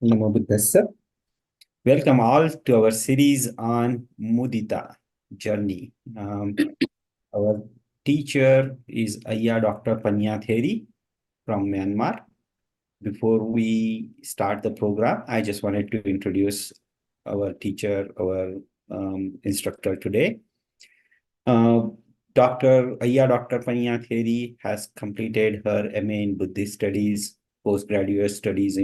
Namo Buddhassa. Welcome all to our series on Mudita journey. Our teacher is Ayya Dr. Pannatheri from Myanmar. Before we start the program, I just wanted to introduce our teacher, our instructor today. Dr. Pannatheri has completed her M.A. in Buddhist Studies, postgraduate studies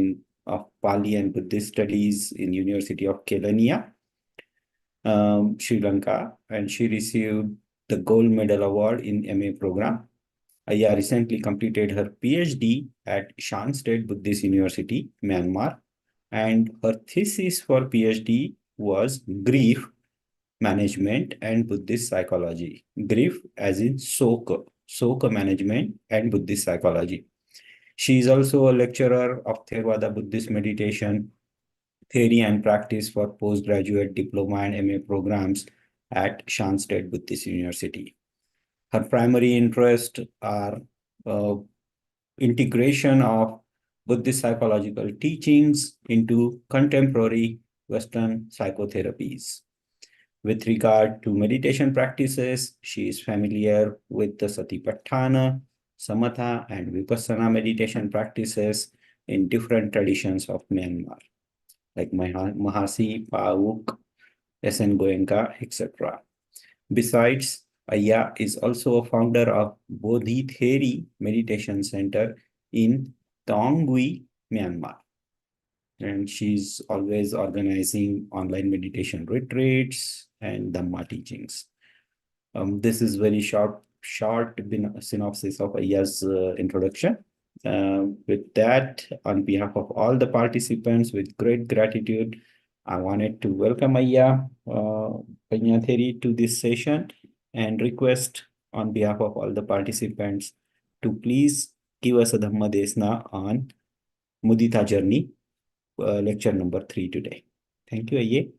of Pali and Buddhist Studies in University of Kelaniya, Sri Lanka, and she received the Gold Medal Award in M.A. program. Ayya recently completed her Ph.D. at Shan State Buddhist University, Myanmar, and her thesis for Ph.D. was Grief Management and Buddhist Psychology. Grief as in Soka Management and Buddhist Psychology. She is also a lecturer of Theravāda Buddhist Meditation, Theory and Practice for Postgraduate Diploma and M.A. programs at Shan State Buddhist University. Her primary interests are integration of Buddhist psychological teachings into contemporary Western psychotherapies. With regard to meditation practices, she is familiar with the Satipaṭṭhāna, Samatha, and Vipassanā meditation practices in different traditions of Myanmar, like Mahāsī, Pa-Auk, S.N Goenka, etc. Besides, Ayya is also a founder of Bodhi Theri Meditation Centre in Taunggyi, Myanmar. And she's always organizing online meditation retreats and Dhamma teachings. This is very short synopsis of Ayya's introduction. With that, on behalf of all the participants, with great gratitude, I wanted to welcome Ayya Pannatheri to this session and request on behalf of all the participants to please give us a Dhamma Desna on Mudita journey, lecture number 3 today. Thank you, Ayya.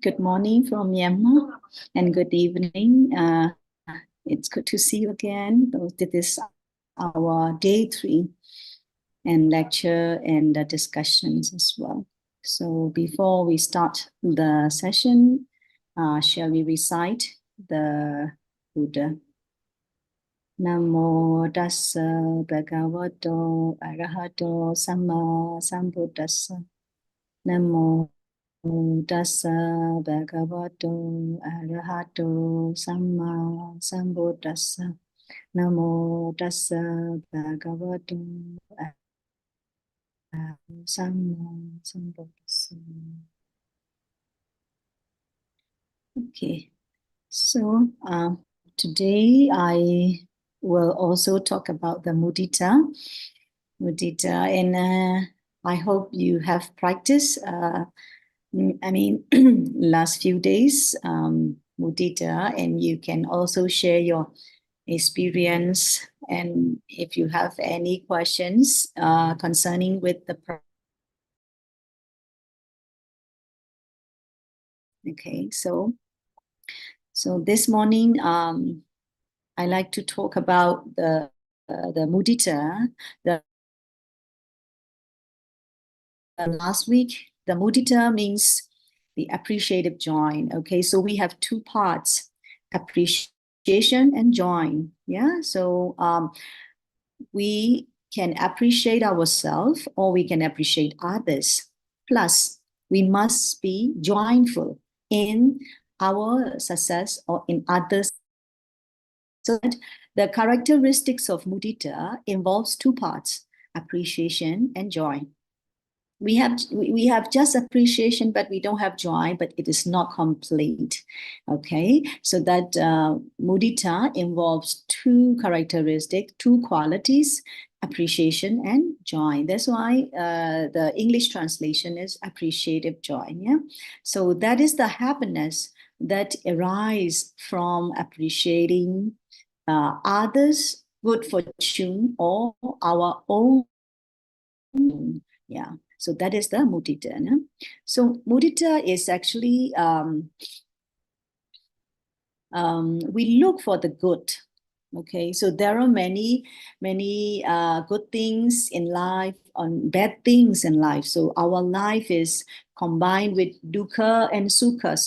Good morning from Myanmar and good evening. It's good to see you again. This is our day 3 and lecture and discussions as well. So before we start the session, shall we recite the Buddha? Namo tassa bhagavato arahato samma sambuddhassa. Namo tassa bhagavato arahato samma sambuddhassa. Namo tassa bhagavato arahato samma sambuddhassa. Okay, so today I will also talk about the mudita, and I hope you have practiced. Last few days, mudita, and you can also share your experience. And if you have any questions concerning with the okay, so this morning I like to talk about the mudita. Last week, the mudita means the appreciative joy. Okay, so we have 2 parts: appreciation and joy. Yeah, so we can appreciate ourselves or we can appreciate others. Plus, we must be joyful in our success or in others. So the characteristics of mudita involves 2 parts: appreciation and joy. We have just appreciation, but we don't have joy, but it is not complete. Okay, so that mudita involves 2 characteristics, 2 qualities: appreciation and joy. That's why the English translation is appreciative joy. Yeah, so that is the happiness that arises from appreciating others' good fortune or our own. Yeah. So that is the mudita. No? So mudita is actually, we look for the good Okay, so there are many good things in life and bad things in life. So our life is combined with dukkha and sukha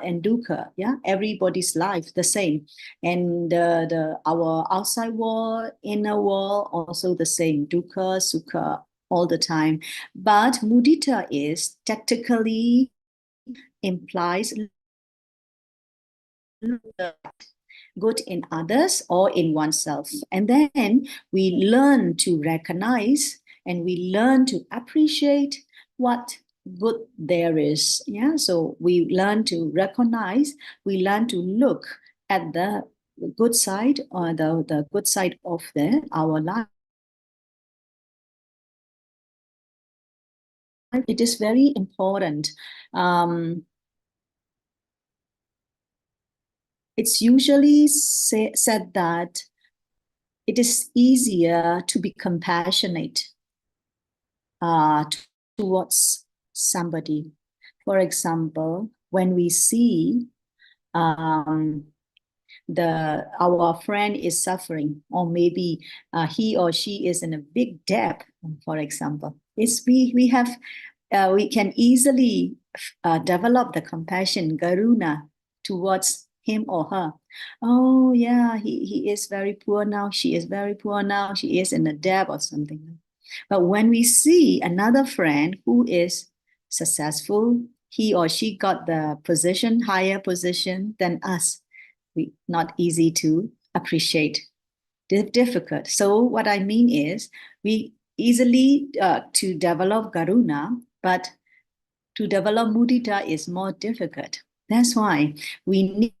and dukkha. Yeah, everybody's life the same, and our outside world, inner world also the same, dukkha, sukha all the time. But mudita is tactically implies good in others or in oneself. And then we learn to recognize and we learn to appreciate what good there is. Yeah. So we learn to recognize, we learn to look at the good side or the good side of our life. It is very important. It's usually said that it is easier to be compassionate towards somebody. For example, when we see our friend is suffering, or maybe he or she is in a big debt, for example, we can easily develop the compassion, karuna, towards him or her. Oh yeah, he is very poor now, she is very poor now, she is in a debt or something. But when we see another friend who is successful, he or she got the position, higher position than us, not easy to appreciate, difficult. So what I mean is we easily to develop karuna, but to develop mudita is more difficult. That's why we need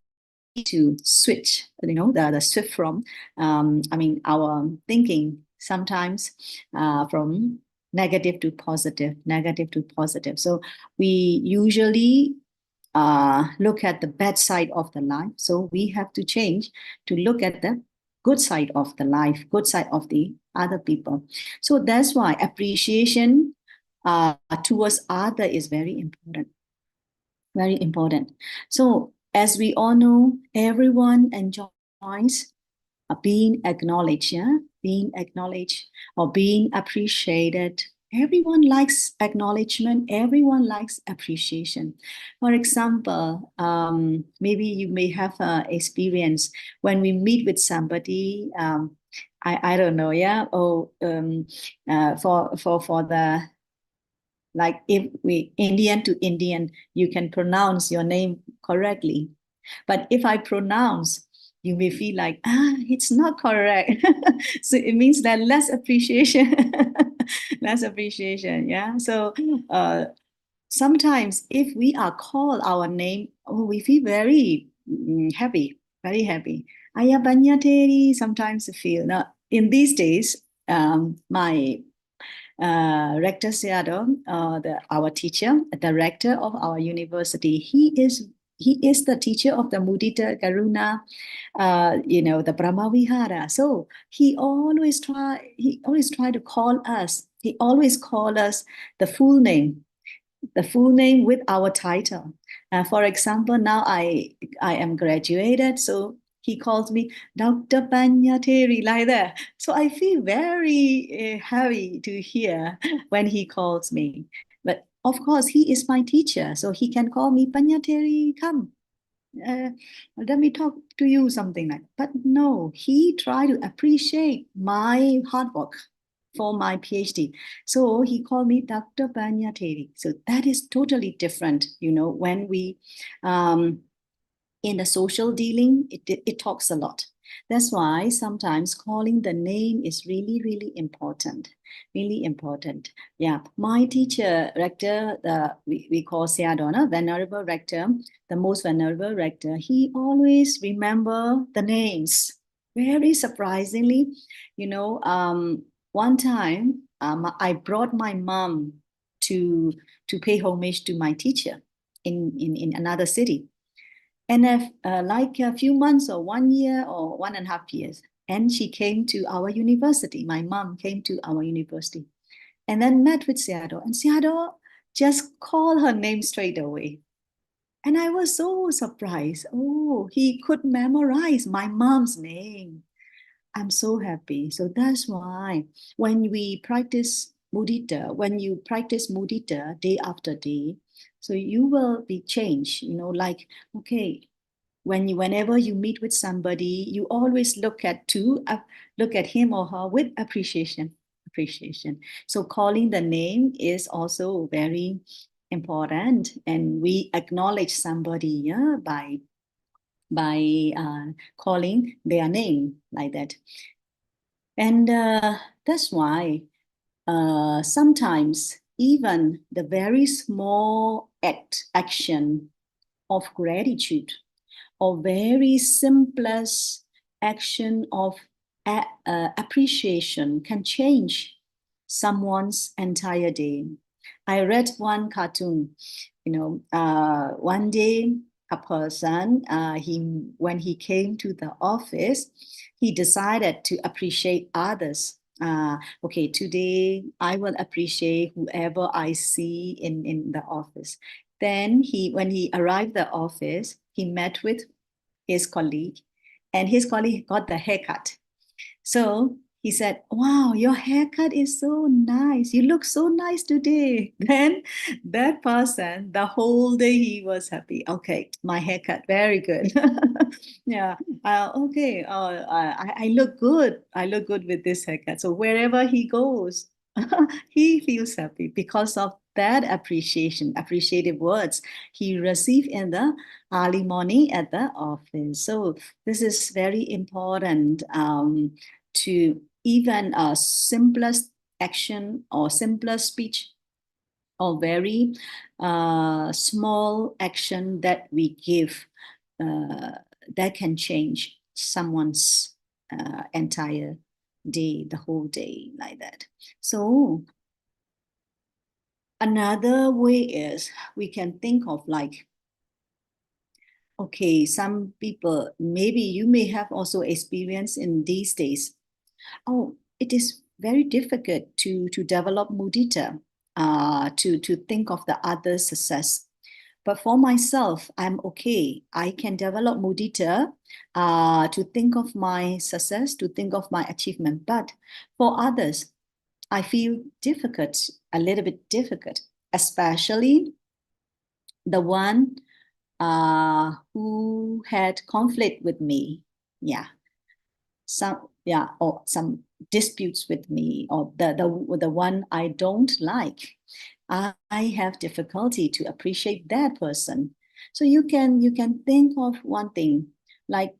to switch, the shift from, our thinking sometimes from negative to positive, negative to positive. So we usually look at the bad side of the life. So we have to change to look at the good side of the life, good side of the other people. So that's why appreciation towards other is very important. Very important. So as we all know, everyone enjoys being acknowledged, yeah? Being acknowledged or being appreciated. Everyone likes acknowledgement. Everyone likes appreciation. For example, maybe you may have experience when we meet with somebody. I don't know, yeah. Oh, for the, like, if we Indian to Indian, you can pronounce your name correctly. But if I pronounce, you may feel like, it's not correct. So it means that less appreciation, less appreciation. Yeah. So sometimes if we are called our name, we feel very happy, very happy. Ayya Pannatheri, sometimes feel. Now, in these days, my Rector Seado, our teacher, director of our university, he is the teacher of the Mudita Karuna, the Brahma Vihara. So he always try to call us. He always call us the full name with our title. For example, now I am graduated, so he calls me Dr. Pannatheri, like that. So I feel very happy to hear when he calls me. But of course, he is my teacher, so he can call me Pannatheri, come. Let me talk to you, something like that. But no, he tried to appreciate my hard work for my PhD. So he called me Dr. Pannatheri. So that is totally different, when we, in the social dealing, it talks a lot. That's why sometimes calling the name is really, really important. Really important. Yeah. My teacher, rector, we call Seadona, venerable rector, the most venerable rector, he always remember the names. Very surprisingly, one time I brought my mom to pay homage to my teacher in another city. And like a few months or 1 year or 1.5 years, and she came to our university. My mom came to our university and then met with Seado. And Seado just called her name straight away. And I was so surprised. Oh, he could memorize my mom's name. I'm so happy. So that's why when we practice mudita, when you practice mudita day after day, so you will be changed, like, okay, whenever you meet with somebody, you always look at him or her with appreciation. So calling the name is also very important, and we acknowledge somebody, yeah, by calling their name like that. And that's why sometimes even the very small action of gratitude, or very simplest action of appreciation, can change someone's entire day. I read one cartoon, one day a person, when he came to the office, he decided to appreciate others. Okay, today I will appreciate whoever I see in the office. Then when he arrived at the office, he met with his colleague, and his colleague got the haircut. So he said, "Wow, your haircut is so nice. You look so nice today." Then that person, the whole day he was happy. Okay, my haircut, very good. Yeah. Okay. I look good. I look good with this haircut. So wherever he goes, he feels happy because of that appreciative words he received in the early morning at the office. So this is very important, to even a simplest action or simplest speech, or very small action that we give, that can change someone's entire day, the whole day, like that. So another way is we can think of, like, okay, some people, maybe you may have also experienced in these days, oh, it is very difficult to develop mudita, to think of the other's success. But for myself, I'm okay. I can develop mudita, to think of my success, to think of my achievement. But for others, I feel difficult, a little bit difficult, especially the one who had conflict with me. Yeah. Or some disputes with me, or the one I don't like. I have difficulty to appreciate that person. So you can think of one thing, like,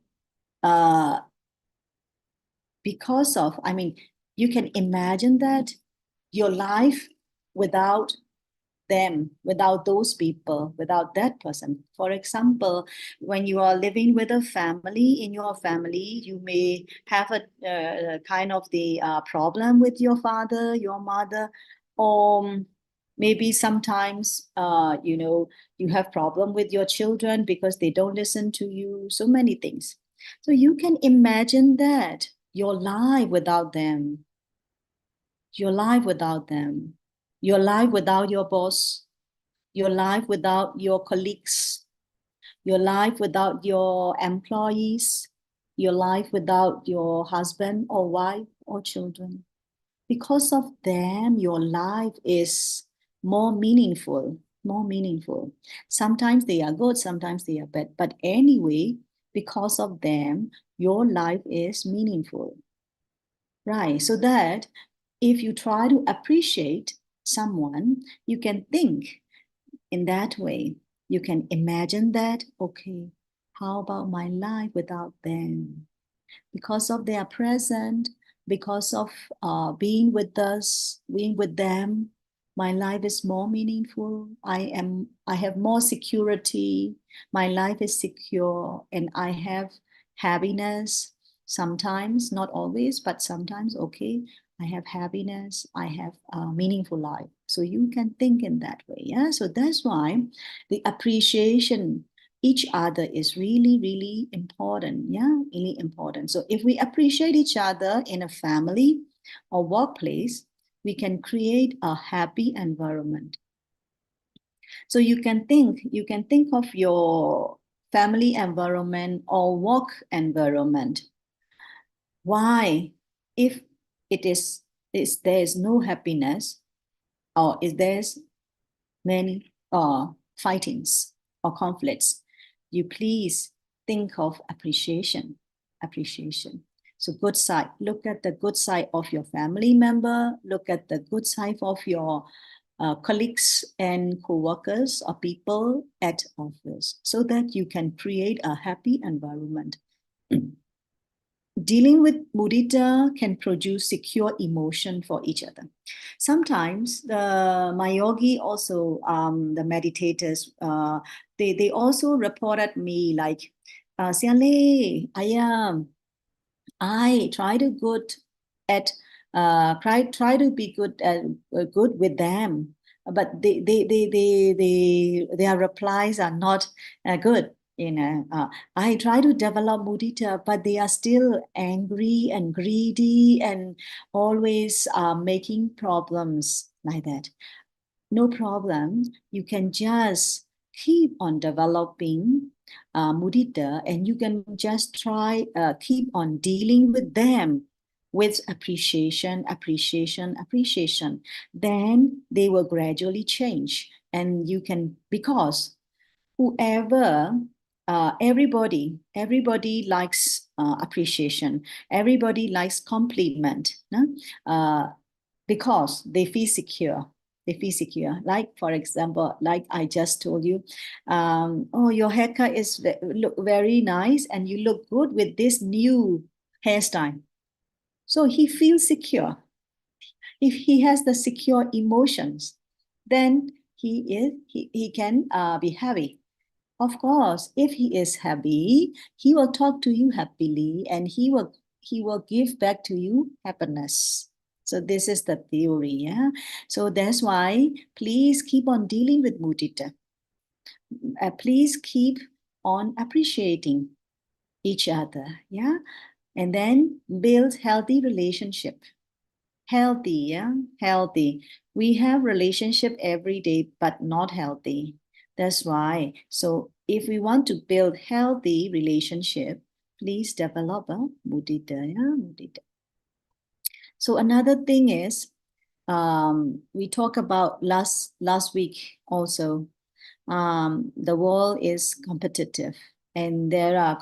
because of, I mean, you can imagine that your life without them, without those people, without that person. For example, when you are living with a family, in your family, you may have a kind of the problem with your father, your mother, or maybe sometimes, you have problem with your children because they don't listen to you, so many things. So you can imagine that your life without them, your life without them, your life without your boss, your life without your colleagues, your life without your employees, your life without your husband or wife or children. Because of them, your life is more meaningful, more meaningful. Sometimes they are good, sometimes they are bad. But anyway, because of them, your life is meaningful. Right. So that if you try to appreciate someone, you can think in that way. You can imagine that, okay, how about my life without them? Because of their presence, because of being with us, being with them, my life is more meaningful. I have more security. My life is secure, and I have happiness. Sometimes, not always, but sometimes, okay, I have happiness. I have a meaningful life. So you can think in that way. Yeah. So that's why the appreciation each other is really, really important. Yeah, really important. So if we appreciate each other in a family or workplace, we can create a happy environment. So you can think of your family environment or work environment. Why? If it is there is no happiness, or is there's many fightings or conflicts, you please think of appreciation. So good side, look at the good side of your family member, look at the good side of your colleagues and co-workers or people at office, so that you can create a happy environment. Dealing with mudita can produce secure emotion for each other. Sometimes my yogi also, the meditators, they also reported me like, Sianle, I try to try to be good with them, but their replies are not good. I try to develop mudita, but they are still angry and greedy and always making problems like that. No problem. You can just keep on developing mudita, and you can just try keep on dealing with them with appreciation. Then they will gradually change, and you can, because whoever everybody likes appreciation, everybody likes compliment, no? Because they feel secure. Like, for example, like I just told you, oh, your haircut is look very nice and you look good with this new hairstyle. So he feels secure. If he has the secure emotions, then he can be happy. Of course, if he is happy, he will talk to you happily, and he will give back to you happiness. So this is the theory, yeah. So that's why please keep on dealing with mudita. Please keep on appreciating each other, yeah, and then build healthy relationship. Healthy, yeah, healthy. We have relationship every day, but not healthy. That's why. So if we want to build healthy relationship, please develop a mudita, yeah, mudita. So another thing is, we talked about last week also. The world is competitive, and there are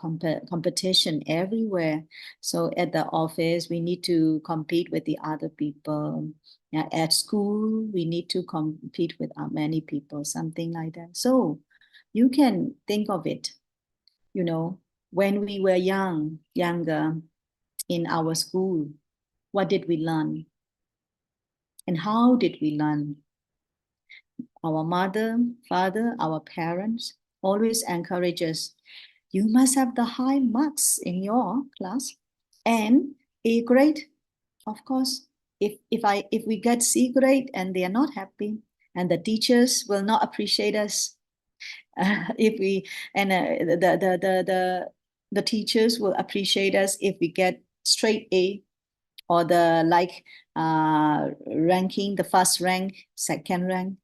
competition everywhere. So at the office, we need to compete with the other people. Yeah, at school, we need to compete with many people, something like that. So you can think of it, when we were younger in our school, what did we learn? And how did we learn? Our mother, father, our parents always encourage us. You must have the high marks in your class and A grade. Of course, if we get C grade and they are not happy, and the teachers will not appreciate us, if we and the teachers will appreciate us if we get straight A, or the ranking, the first rank, second rank,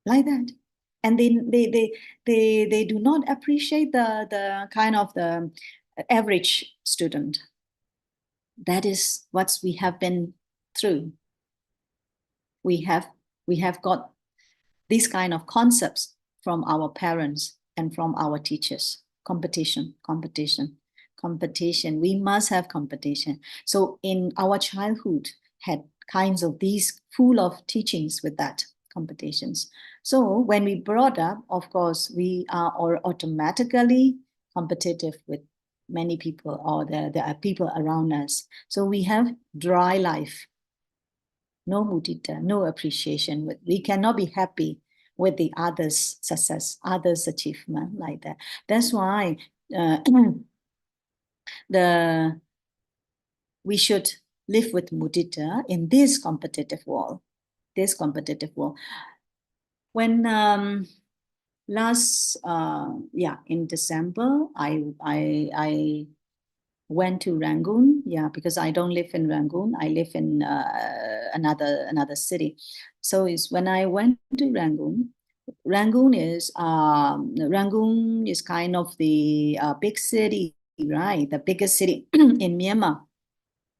like that. And they do not appreciate the kind of the average student. That is what we have been through. We have got these kind of concepts from our parents and from our teachers. Competition. We must have competition. So in our childhood, had kinds of these full of teachings with that competitions. So when we brought up, of course, we are automatically competitive with many people, or there are people around us. So we have dry life. No mudita, no appreciation. We cannot be happy with the others' success, others' achievement, like that. That's why we should live with mudita in this competitive world. When in December, I went to Rangoon, because I don't live in Rangoon, I live in another city. So it's when I went to Rangoon. Rangoon is kind of the big city, right? The biggest city in Myanmar.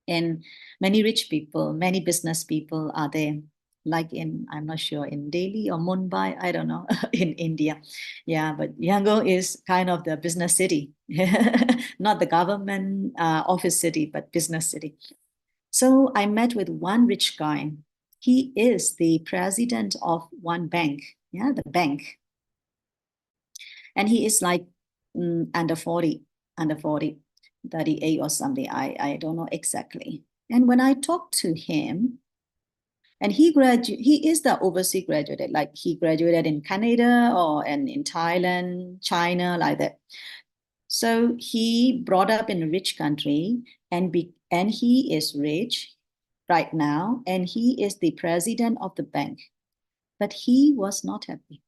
And many rich people, many business people are there, like in, I'm not sure, in Delhi or Mumbai, I don't know, in India. Yeah, but Yangon is kind of the business city, not the government office city, but business city. So I met with one rich guy. He is the president of one bank, yeah, the bank. And he is like under 40, 38 or something. I don't know exactly. And when I talked to him, and he is the overseas graduate, like he graduated in Canada or in Thailand, China, like that. So he brought up in a rich country and he is rich right now, and he is the president of the bank. But he was not happy.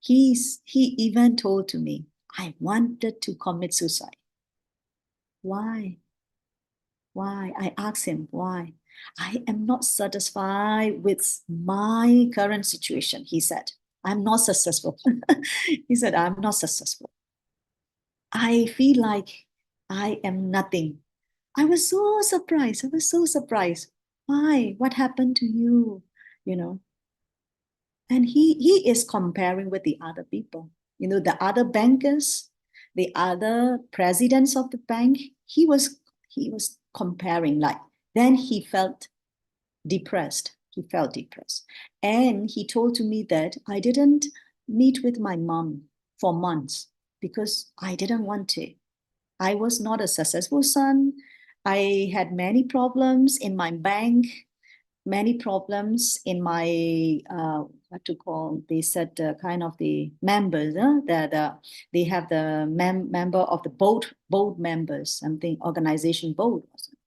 He even told to me, I wanted to commit suicide. Why? Why? I asked him, why? I am not satisfied with my current situation, he said. I'm not successful. He said, I'm not successful. I feel like I am nothing. I was so surprised. I was so surprised. Why? What happened to you? You know, and he is comparing with the other people, the other bankers, the other presidents of the bank. He was comparing, like, then he felt depressed. And he told to me that I didn't meet with my mom for months because I didn't want to. I was not a successful son. I had many problems in my bank, many problems in my what to call, they said kind of the members, that they have the member of the board members, something organization board or something.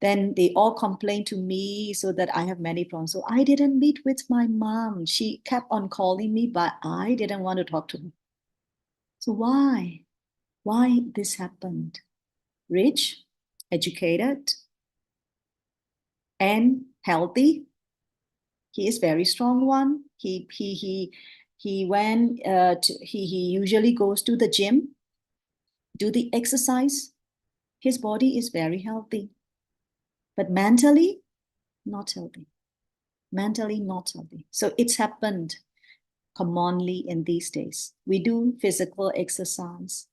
Then they all complained to me so that I have many problems. So I didn't meet with my mom. She kept on calling me, but I didn't want to talk to her. So why this happened? Rich, educated, and healthy. He is very strong one. He went he usually goes to the gym, do the exercise. His body is very healthy, but mentally not healthy. Mentally not healthy. So it's happened commonly in these days. We do physical exercise.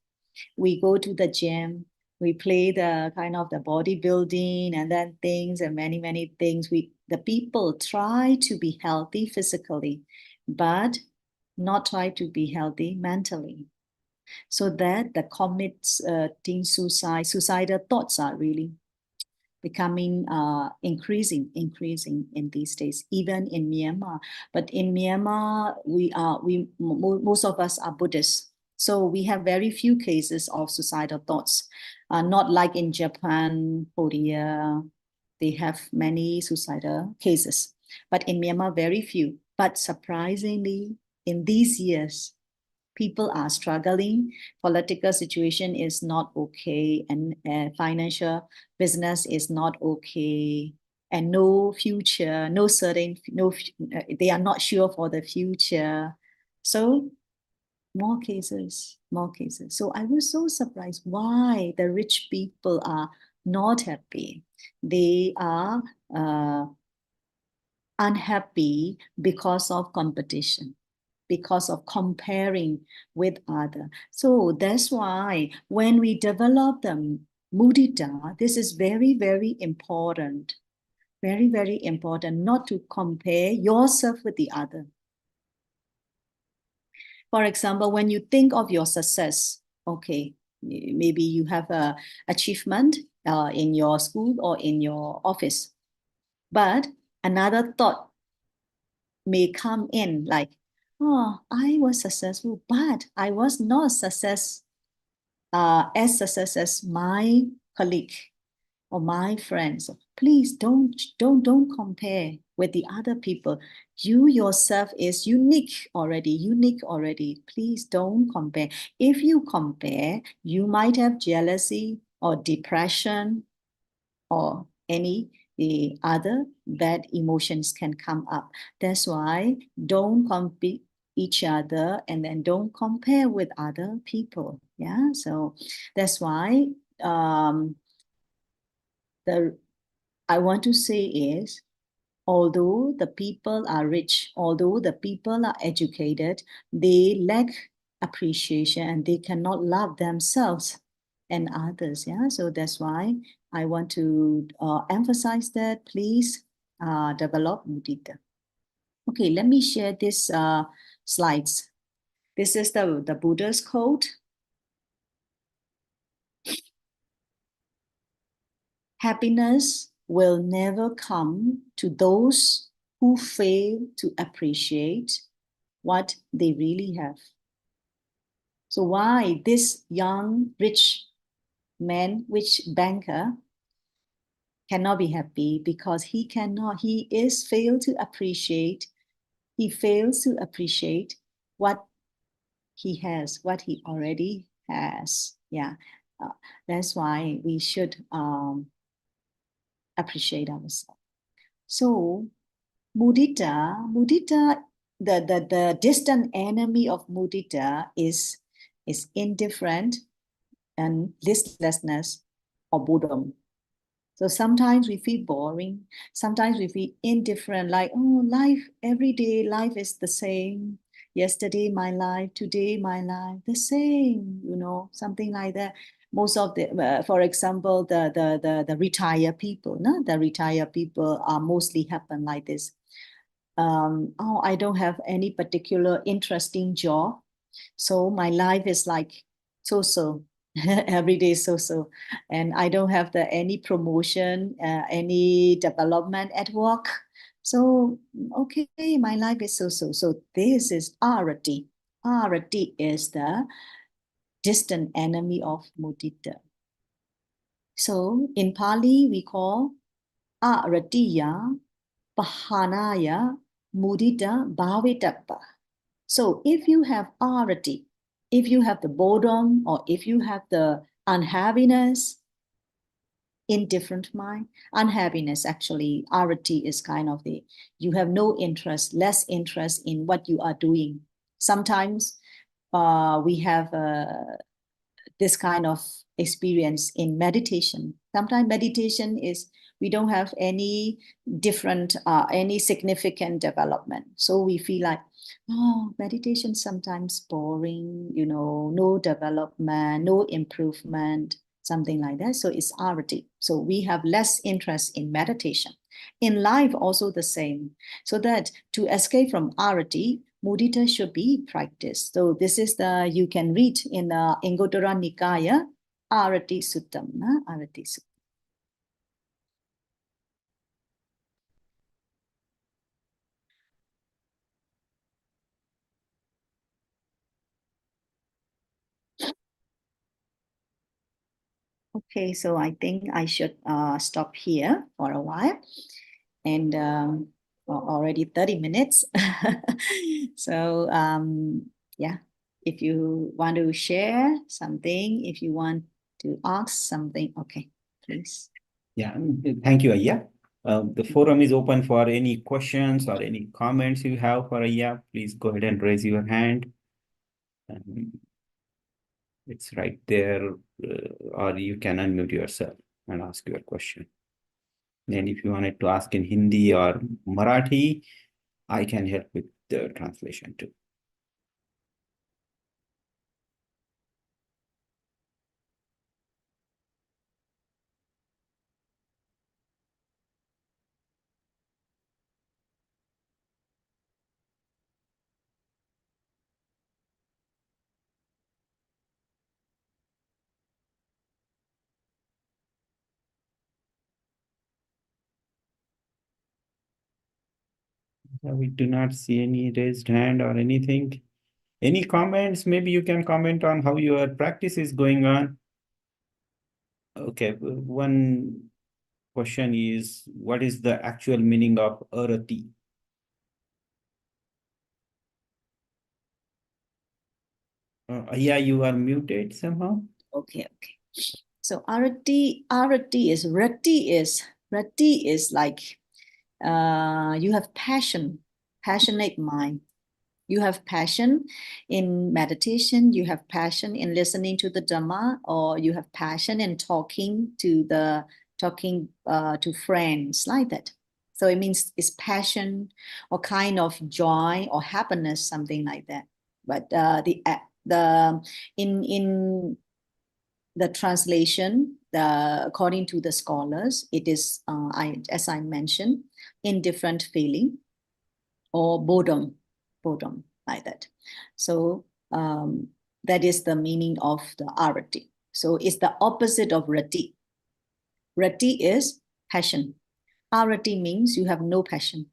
We go to the gym. We play the kind of the bodybuilding and then things and many things. The people try to be healthy physically, but not try to be healthy mentally. So that the committing suicidal thoughts are really becoming increasing in these days, even in Myanmar. But in Myanmar, most of us are Buddhists. So we have very few cases of suicidal thoughts, not like in Japan, Korea, they have many suicidal cases. But in Myanmar, very few. But surprisingly, in these years, people are struggling. Political situation is not okay, and financial business is not okay, and no future, no certain, no, they are not sure for the future. So more cases. So I was so surprised why the rich people are not happy. They are unhappy because of competition, because of comparing with other. So that's why when we develop the mudita, this is very important, very important, not to compare yourself with the other. For example, when you think of your success, okay, maybe you have a achievement in your school or in your office, but another thought may come in like, oh, I was successful, but I was not as successful as my colleague or my friends. Please don't compare with the other people. You yourself is unique already. Please don't compare. If you compare, you might have jealousy or depression or any the other bad emotions can come up. That's why don't compete each other, and then don't compare with other people. Yeah, so that's why I want to say is, although the people are rich, although the people are educated, they lack appreciation and they cannot love themselves and others. Yeah, so that's why I want to emphasize that. Please develop mudita. Okay, let me share this slides. This is the Buddha's quote. Happiness will never come to those who fail to appreciate what they really have. So why this young, rich man, rich banker cannot be happy? Because he failed to appreciate, he fails to appreciate what he has, what he already has. Yeah, that's why we should appreciate ourselves. So mudita, the distant enemy of mudita is indifferent and listlessness or boredom. So sometimes we feel boring, sometimes we feel indifferent, like, oh, life, every day life is the same. Yesterday my life, today my life, the same, something like that. Most of the, for example, the retired people, no? The retired people are mostly happen like this. Oh, I don't have any particular interesting job, so my life is like so every day so, and I don't have any promotion, any development at work. So okay, my life is so. So this is arati. Arati is the distant enemy of mudita. So in Pali we call aratiya pahanaya mudita bhavitappa. So if you have arati, if you have the boredom, or if you have the unhappiness, indifferent mind, unhappiness, actually, arati is kind of you have no interest, less interest in what you are doing. Sometimes we have this kind of experience in meditation. Sometimes meditation is, we don't have any different, any significant development. So we feel like, oh, meditation sometimes boring, no development, no improvement, something like that. So it's arati. So we have less interest in meditation. In life, also the same. So that to escape from arati, mudita should be practiced. So this is you can read in the Anguttara Nikaya, Arati Suttam. Arati Suttam. Okay, so I think I should stop here for a while. And already 30 minutes. So yeah, if you want to share something, if you want to ask something, okay, please. Yeah, thank you, Ayya. The forum is open for any questions or any comments you have for Ayya. Please go ahead and raise your hand. It's right there, or you can unmute yourself and ask your question. And if you wanted to ask in Hindi or Marathi, I can help with the translation too. We do not see any raised hand or anything. Any comments? Maybe you can comment on how your practice is going on. Okay, one question is, what is the actual meaning of arati? Yeah, you are muted somehow. Okay. So arati is rati is like you have passion, passionate mind. You have passion in meditation, you have passion in listening to the Dhamma, or you have passion in talking to the talking to friends, like that. So it means it's passion or kind of joy or happiness, something like that. But in the translation, according to the scholars, it is as I mentioned, indifferent feeling or boredom like that. So that is the meaning of the arati. So it's the opposite of rati. Rati is passion. Arati means you have no passion.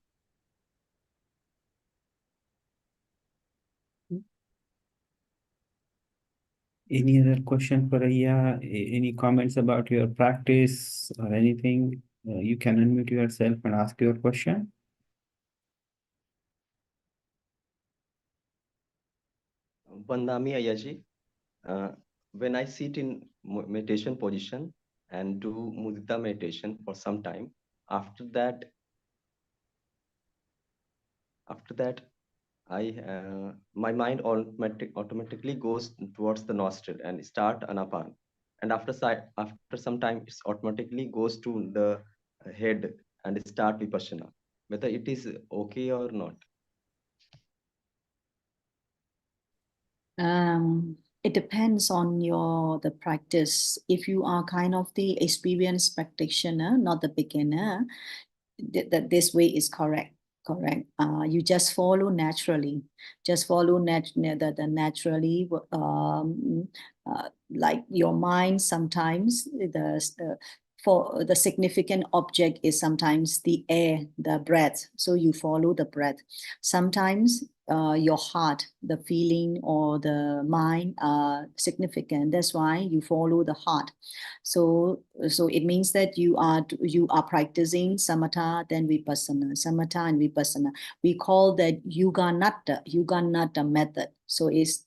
Any other question for Ayya? Any comments about your practice or anything? You can unmute yourself and ask your question. Vandami Ayyaji, when I sit in meditation position and do mudita meditation for some time, after that, my mind automatically goes towards the nostril and start anapan. And after some time, it automatically goes to the head and start vipassana. Whether it is okay or not. It depends on the practice. If you are kind of the experienced practitioner, not the beginner, that this way is correct. You just follow naturally. Just follow the naturally. Like your mind sometimes for the significant object is sometimes the air, the breath. So you follow the breath. Sometimes your heart, the feeling or the mind are significant. That's why you follow the heart. So it means that you are practicing samatha, then vipassana, samatha and vipassana. We call that yuganatta method. So it's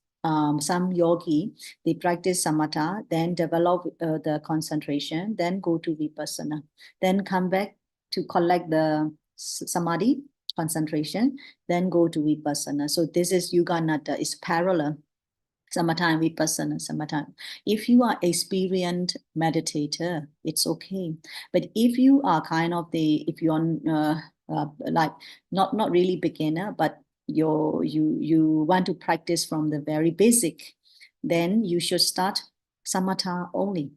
some yogi, they practice samatha, then develop the concentration, then go to vipassana, then come back to collect the samadhi, concentration, then go to vipassana. So this is yuganatta, it's parallel. Samatha and vipassana, samatha. If you are experienced meditator, it's okay. But if you are kind of if you are like not really beginner, but you want to practice from the very basic, then you should start samatha only.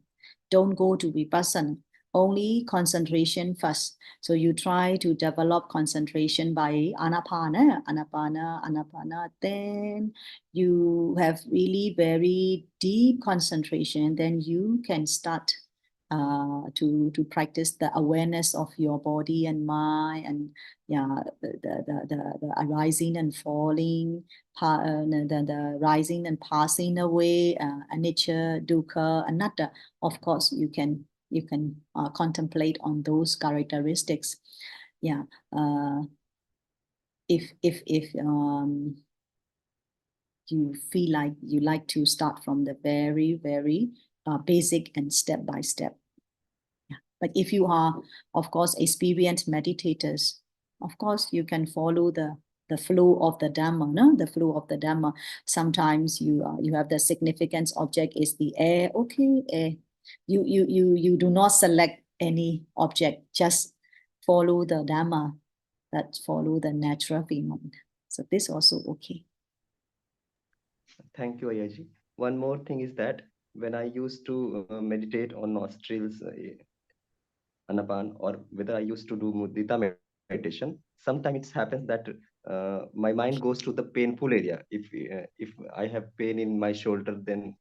Don't go to vipassana. Only concentration first. So you try to develop concentration by anapana, then you have really very deep concentration, then you can start to practice the awareness of your body and mind, and the arising and falling, the rising and passing away, anicca, dukkha, anatta. Of course, you can contemplate on those characteristics. Yeah. If you feel like you like to start from the very basic and step by step. Yeah. But if you are, of course, experienced meditators, of course you can follow the flow of the Dhamma, no? The flow of the Dhamma. Sometimes you have the significance object is the air. Okay, air. You do not select any object, just follow the Dhamma, that follow the natural phenomena. So this also okay. Thank you, Ayyaji. One more thing is that when I used to meditate on nostrils, anapan, or whether I used to do mudita meditation, sometimes it happens that my mind goes to the painful area. If I have pain in my shoulder, then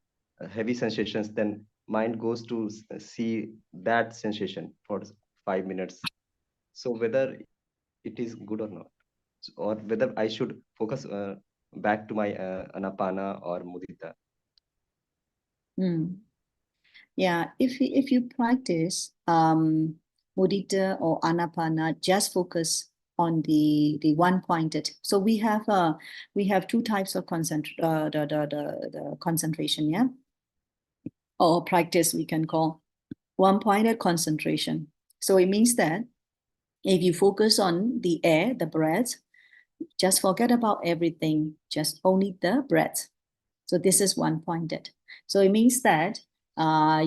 heavy sensations, then mind goes to see that sensation for 5 minutes. So whether it is good or not, or whether I should focus back to my anapana or mudita. Yeah, if you practice mudita or anapana, just focus on the one pointed. So we have two types of the concentration, yeah, or practice we can call one pointed concentration. So it means that if you focus on the air, the breath, just forget about everything, just only the breath. So this is one pointed. So it means that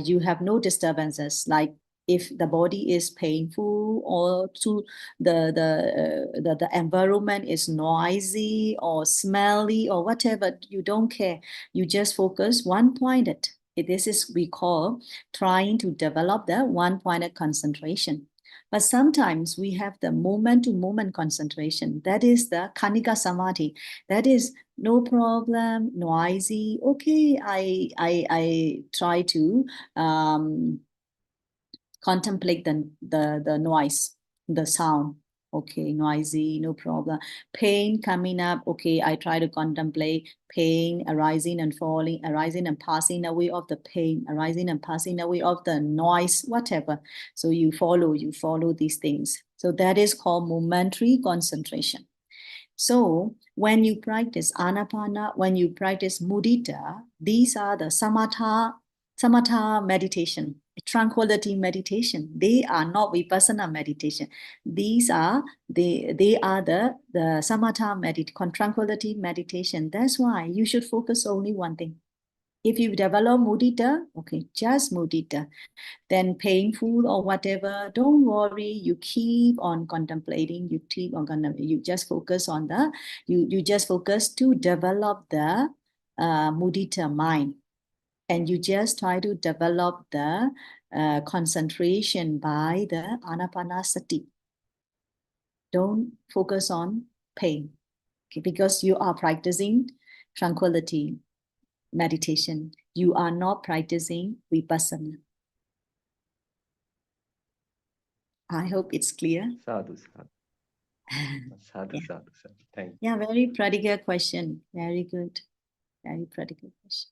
you have no disturbances. Like if the body is painful, or to the environment is noisy or smelly or whatever, you don't care. You just focus one-pointed. This is we call trying to develop the one-pointed concentration. But sometimes we have the moment-to-moment concentration. That is the Khanika Samadhi. That is no problem, noisy. Okay, I try to contemplate the noise, the sound. Okay, noisy, no problem. Pain coming up. Okay, I try to contemplate pain arising and falling, arising and passing away of the pain, arising and passing away of the noise, whatever. So you follow these things. So that is called momentary concentration. So when you practice Anapana, when you practice Mudita, these are the Samatha meditation, tranquility meditation. They are not Vipassanā meditation. These are the Samatha tranquility meditation. That's why you should focus only one thing. If you develop Mudita, okay, just Mudita. Then painful or whatever, don't worry. You keep on contemplating. You keep on contemplating. You just focus on the. You just focus to develop the Mudita mind. And you just try to develop the concentration by the Anapanasati. Don't focus on pain, okay? Because you are practicing tranquility meditation. You are not practicing Vipassana. I hope it's clear. Sadhu, sadhu. Sadhu, Yeah. sadhu, sadhu. Thank you. Yeah, very practical question. Very good. Very practical question.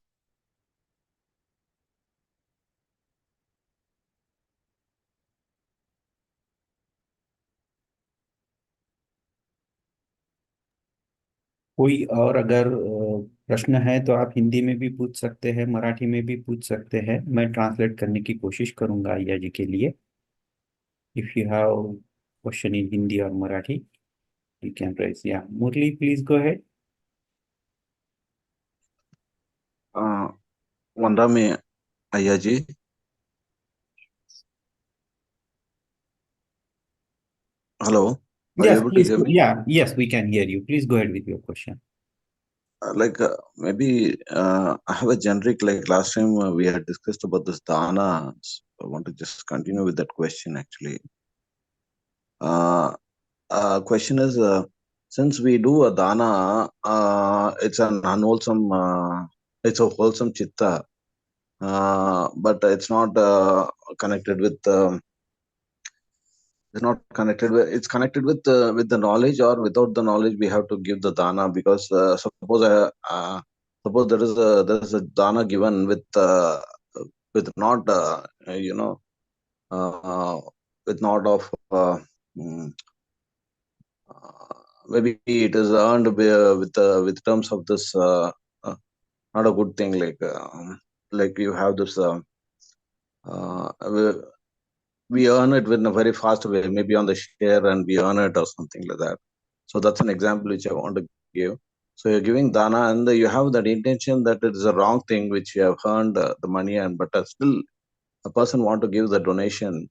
कोई और अगर प्रश्न है तो आप हिंदी में भी पूछ सकते हैं, मराठी में भी पूछ सकते हैं। मैं ट्रांसलेट करने की कोशिश करूंगा अय्या जी के लिए। If you have question in Hindi और Marathi, you can raise. Yeah Murali, please go ahead. वंदमी Ayya ji. Hello, are you Yes, able to please. hear me? Yeah, yes, we can hear you. Please go ahead with your question. Maybe I have a generic, like last time we had discussed about this dana. I want to just continue with that question actually. Question is, since we do a dana, it's an unwholesome, it's a wholesome chitta, but it's not connected with. It's not connected with. It's connected with the knowledge, or without the knowledge we have to give the dana, because suppose there is a dana given with not with not of maybe it is earned with terms of this not a good thing, like you have this we earn it in a very fast way, maybe on the share, and we earn it or something like that. So that's an example which I want to give. So you're giving dana, and you have that intention that it is a wrong thing which you have earned the money, and but still a person want to give the donation,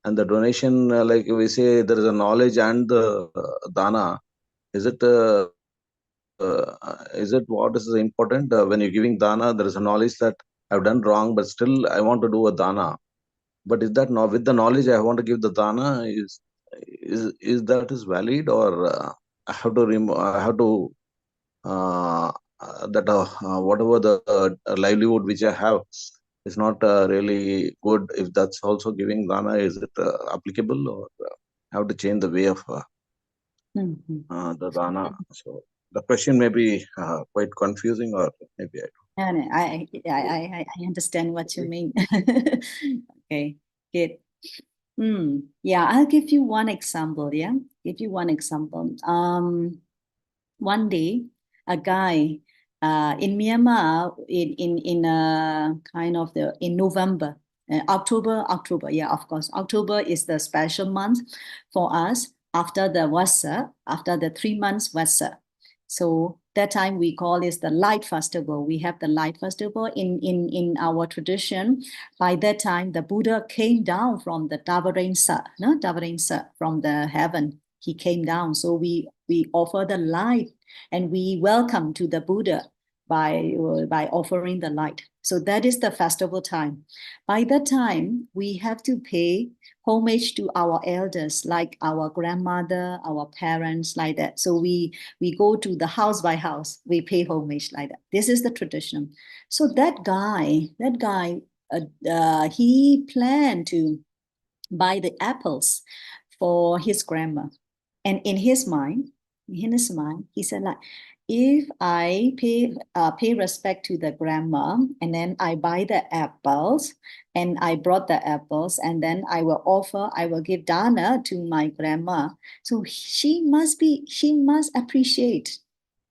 and the donation, like we say, there is a knowledge and the dana. Is it what is important when you're giving dana? There is a knowledge that I've done wrong, but still I want to do a dana. But is that not with the knowledge I want to give the dana? Is that is valid, or I have to whatever the livelihood which I have is not really good? If that's also giving dana, is it applicable, or I have to change the way of the dana? So the question may be quite confusing, or maybe I don't. No, I understand what you mean. Okay, good. Yeah, I'll give you one example. Yeah, give you one example. One day, a guy in Myanmar, in a kind of in November, October. Yeah, of course, October is the special month for us after the Vasa, after the 3 months Vasa. So that time we call it the light festival. We have the light festival in our tradition. By that time, the Buddha came down from the Davarinsa, from the heaven. He came down. So we offer the light and we welcome to the Buddha by offering the light. So that is the festival time. By that time, we have to pay homage to our elders, like our grandmother, our parents, like that. So we go to the house by house, we pay homage like that. This is the tradition. So that guy, he planned to buy the apples for his grandma. And in his mind, he said like, if I pay respect to the grandma, and then I buy the apples, and I brought the apples, and then I will give dana to my grandma. So she must appreciate,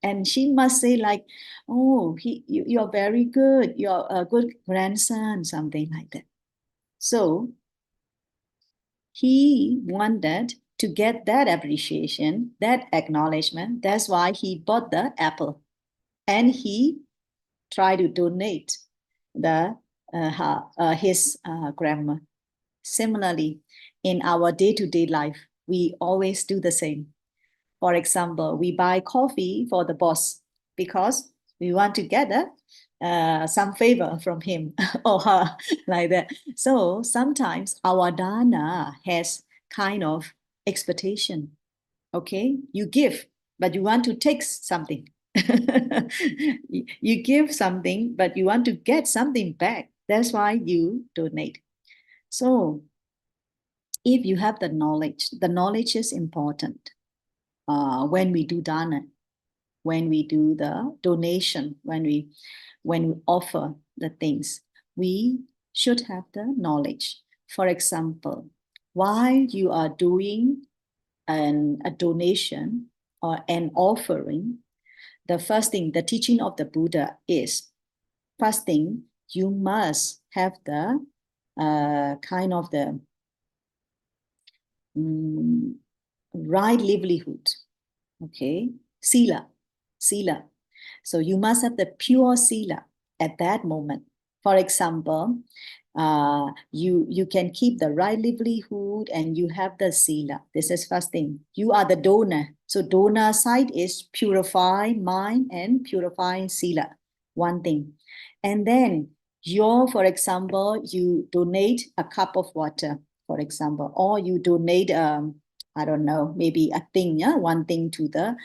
and she must say like, oh, you're very good, you're a good grandson, something like that. So he wanted to get that appreciation, that acknowledgement. That's why he bought the apple, and he tried to donate his grandma. Similarly, in our day-to-day life, we always do the same. For example, we buy coffee for the boss because we want to get some favor from him or her, like that. So sometimes our dana has kind of expectation. Okay, you give, but you want to take something. You give something, but you want to get something back. That's why you donate. So if you have the knowledge is important. When we do dana, when we do the donation, when we offer the things, we should have the knowledge. For example, while you are doing a donation or an offering, the first thing, the teaching of the Buddha is, first thing, you must have the kind of the right livelihood. Okay, sila. So you must have the pure sila at that moment. For example, you can keep the right livelihood and you have the sila. This is first thing. You are the donor. So donor side is purify mind and purify sila. One thing. And then for example, you donate a cup of water, for example, or you donate I don't know, maybe a thing, one thing to the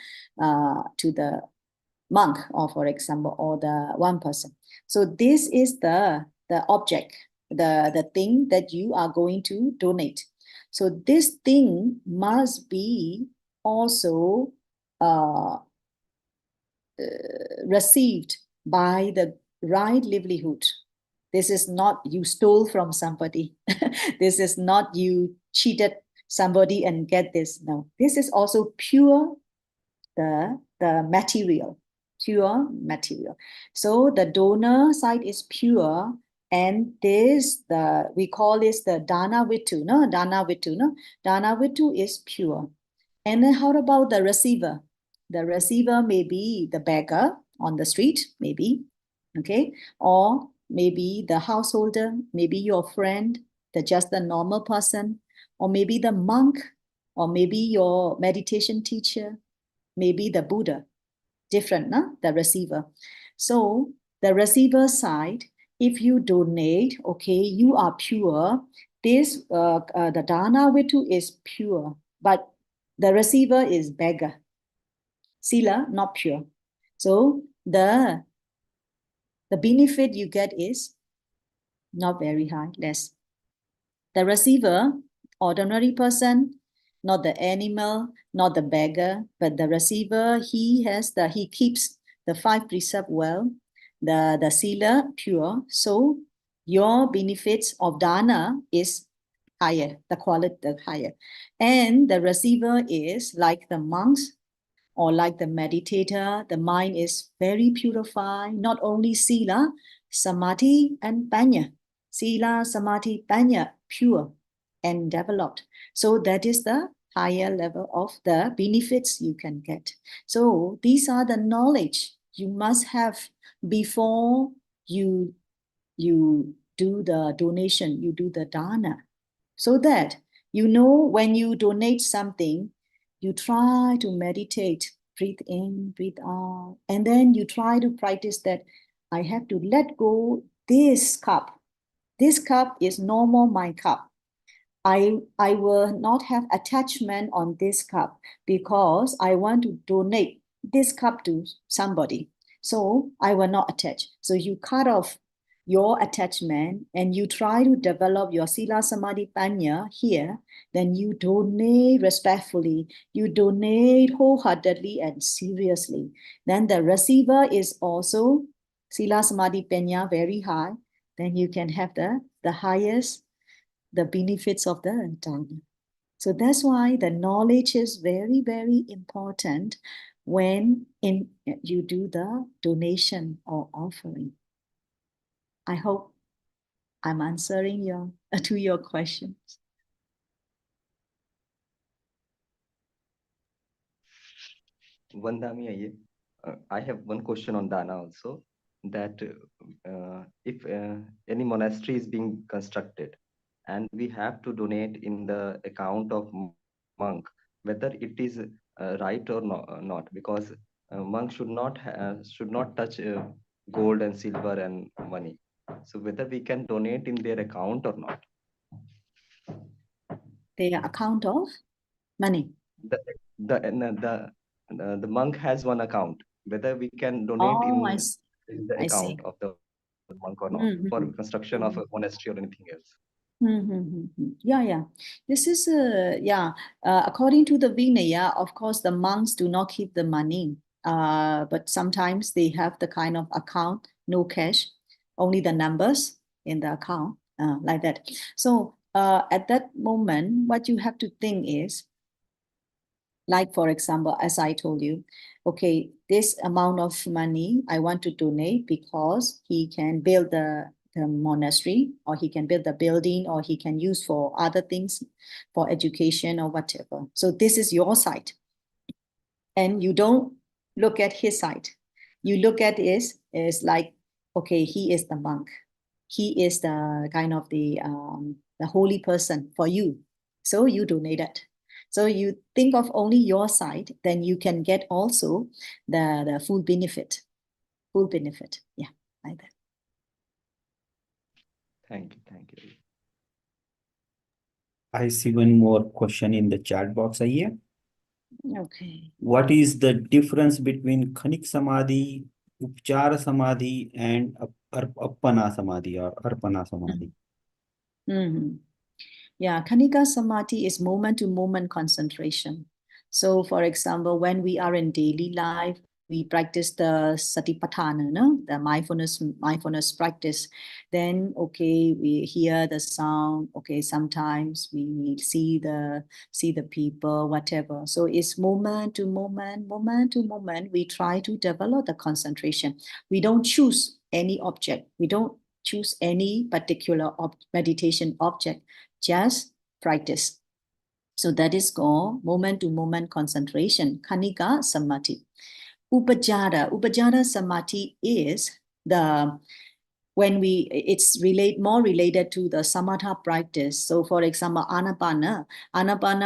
monk, or for example, or the one person. So this is the object, the thing that you are going to donate. So this thing must be also received by the right livelihood. This is not you stole from somebody. This is not you cheated somebody and get this. No, this is also pure, the material, pure material. So the donor side is pure, and this we call this the dana vittu. Dana vittu is pure. And then how about the receiver? The receiver may be the beggar on the street, maybe, okay, or maybe the householder, maybe your friend, just the normal person, or maybe the monk, or maybe your meditation teacher, maybe the Buddha. Different, the receiver. So the receiver side, if you donate, okay, you are pure. This the dana vittu is pure, but the receiver is beggar. Sila, not pure. So the benefit you get is not very high, less. The receiver, ordinary person, not the animal, not the beggar, but the receiver, he keeps the 5 precepts well, the sila pure. So your benefits of dana is higher, the quality higher. And the receiver is like the monks or like the meditator, the mind is very purified, not only sila, samadhi and panya. Sila, samadhi, panya, pure and developed. So that is the higher level of the benefits you can get. So these are the knowledge you must have before you do the donation, you do the dana, so that you know when you donate something, you try to meditate, breathe in, breathe out, and then you try to practice that I have to let go this cup. This cup is no more my cup. I will not have attachment on this cup because I want to donate this cup to somebody. So I will not attach. So you cut off your attachment and you try to develop your Sila Samadhi Panya here, then you donate respectfully, you donate wholeheartedly and seriously. Then the receiver is also Sila Samadhi Panya very high. Then you can have the highest, the benefits of the Dhamma. So that's why the knowledge is very, very important when you do the donation or offering. I hope I'm answering to your questions. Vandami Ayya, I have one question on Dana also, that if any monastery is being constructed and we have to donate in the account of monk, whether it is right or not, because monk should not touch gold and silver and money. So whether we can donate in their account or not. Their account of money. The monk has one account. Whether we can donate in the account of the monk or not, for construction of a monastery or anything else. Yeah. This is according to the Vinaya, of course, the monks do not keep the money. But sometimes they have the kind of account, no cash, only the numbers in the account, like that. So at that moment, what you have to think is, like, for example, as I told you, okay, this amount of money I want to donate because he can build the monastery, or he can build the building, or he can use for other things, for education or whatever. So this is your side. And you don't look at his side. You look at is like, okay, he is the monk. He is the kind of the holy person for you. So you donate it. So you think of only your side, then you can get also the full benefit. Full benefit. Yeah, like that. Thank you. I see one more question in the chat box here. Okay. What is the difference between Khanik Samadhi, Upchara Samadhi, and Appana Samadhi or Arpana Samadhi? Yeah, Khanika Samadhi is moment-to-moment concentration. So, for example, when we are in daily life, we practice the Satipaṭṭhāna, no? The mindfulness practice. Then, okay, we hear the sound. Okay, sometimes we see the people, whatever. So it's moment to moment. We try to develop the concentration. We don't choose any object. We don't choose any particular meditation object. Just practice. So that is called moment-to-moment concentration, Khanika Samadhi. Upajjhara Samadhi is it's more related to the Samatha practice. So for example, Anapana,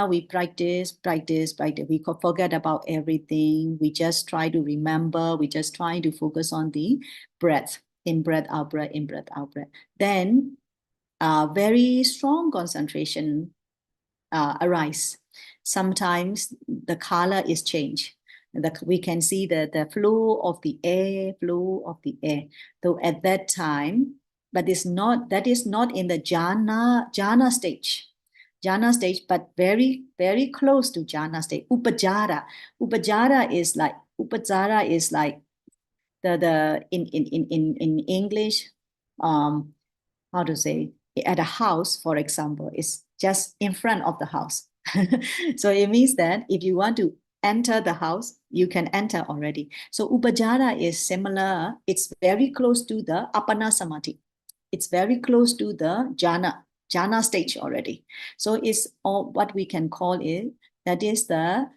we practice. We forget about everything. We just try to remember. We just try to focus on the breath, in breath, out breath, in breath, out breath. Then very strong concentration arise. Sometimes the color is changed. We can see the flow of the air. So at that time, but that is not in the jhana stage. Jhana stage, but very, very close to jhana stage. Upajjhara is like the in English, how to say, at a house, for example, is just in front of the house. So it means that if you want to enter the house, you can enter already. So Upajjhara is similar. It's very close to the Appana Samadhi. It's very close to the jhana stage already. So it's all what we can call it That is the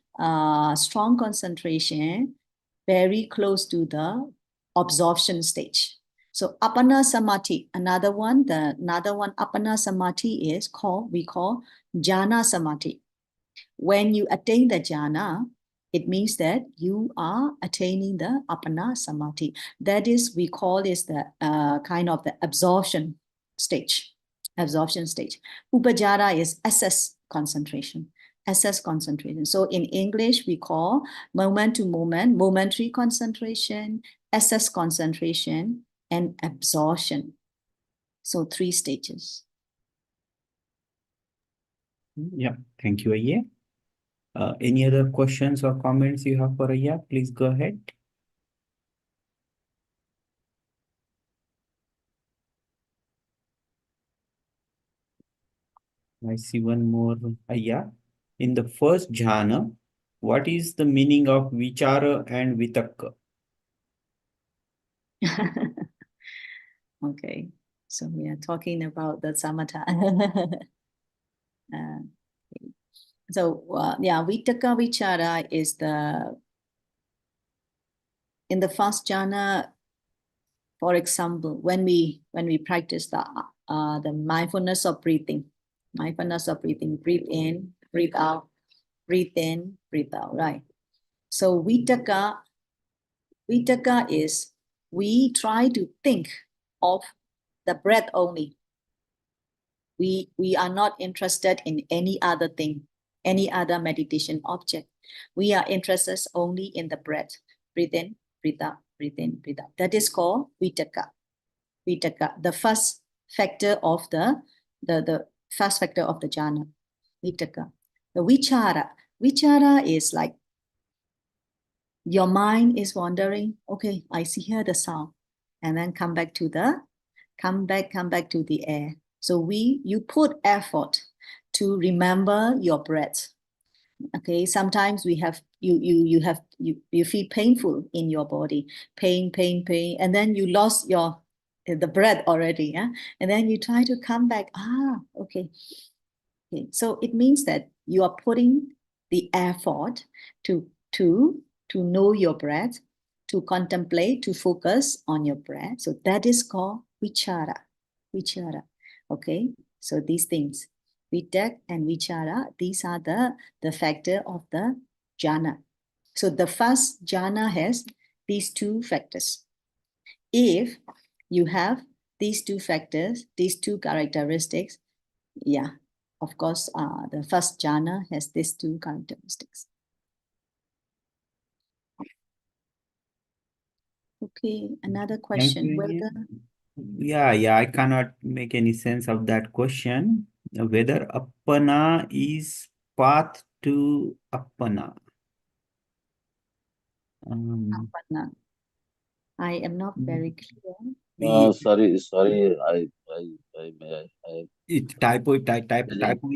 strong concentration, very close to the absorption stage. So Appana Samadhi, another one, Appana Samadhi is we call Jhana Samadhi. When you attain the jhana, it means that you are attaining the Appana Samadhi. That is, we call this the kind of the absorption stage. Upajara is SS concentration. So in English, we call moment to moment, momentary concentration, SS concentration, and absorption. So 3 stages. Yeah, thank you, Ayya. Any other questions or comments you have for Ayya? Please go ahead. I see one more, Ayya. In the first jhana, what is the meaning of vichara and vitakka? Okay, so we are talking about the samatha. Yeah, vitakka vichara is in the first jhana. For example, when we practice the mindfulness of breathing, breathe in, breathe out, breathe in, breathe out, right? So vitakka is we try to think of the breath only. We are not interested in any other thing, any other meditation object. We are interested only in the breath. Breathe in, breathe out, breathe in, breathe out. That is called vitakka. The first factor of the first factor of the jhana. Vitakka. The vichara is like your mind is wandering. Okay, I see here the sound, and then come back to the air. So you put effort to remember your breath. Okay, sometimes you feel painful in your body, pain, and then you lost the breath already, yeah, and then you try to come back. Okay. So it means that you are putting the effort to know your breath, to contemplate, to focus on your breath. So that is called vichara. Okay, so these things, vitak and vichara, these are the factor of the jhana. So the first jhana has these 2 factors. If you have these 2 factors, these 2 characteristics, yeah, of course, the first jhana has these 2 characteristics. Okay, another question. Whether... Yeah, I cannot make any sense of that question. Whether Appana is path to Appana. Appana. I am not very clear. Sorry, It's typo in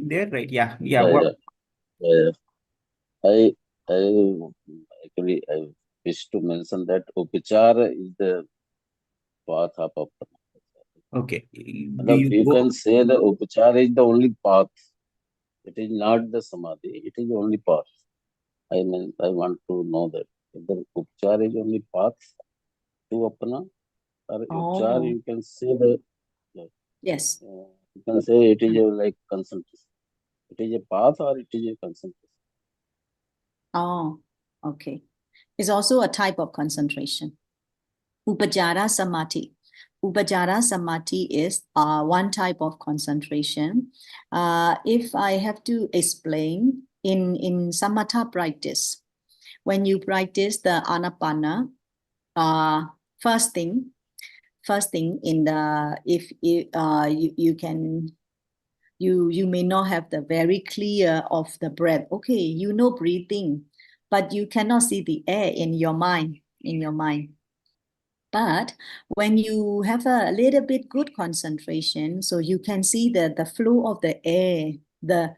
there, right? Yeah. I actually I wish to mention that upachara is the path of Appana. Okay. You can say the upachara is the only path. It is not the samadhi. It is the only path. I want to know that whether upachara is only path to Appana, or upachara you can say yes. You can say it is like concentration. It is a path or it is a concentration. Oh, okay. It's also a type of concentration. Upajara Samadhi. Upajara Samadhi is one type of concentration. If I have to explain, in Samatha practice, when you practice the Anapana, first thing in the, if you may not have the very clear of the breath. Okay, you know breathing, but you cannot see the air in your mind. But when you have a little bit good concentration, so you can see the flow of the air, the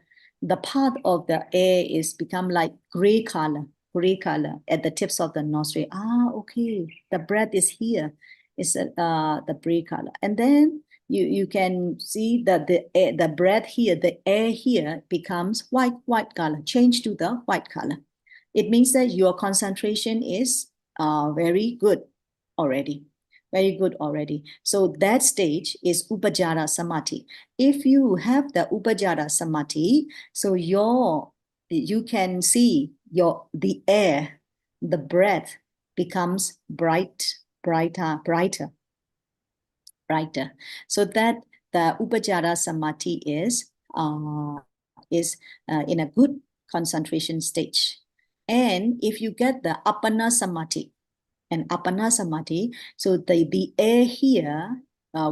part of the air is become like gray color at the tips of the nostril. Okay, the breath is here. It's the gray color. And then you can see that the breath here, the air here becomes white color, change to the white color. It means that your concentration is very good already. Very good already. So that stage is Upajjhara Samadhi. If you have the Upajjhara Samadhi, so you can see the air, the breath becomes brighter. So that the Upajjhara Samadhi is in a good concentration stage. And if you get the Appana Samadhi, and Appana Samadhi, so the air here,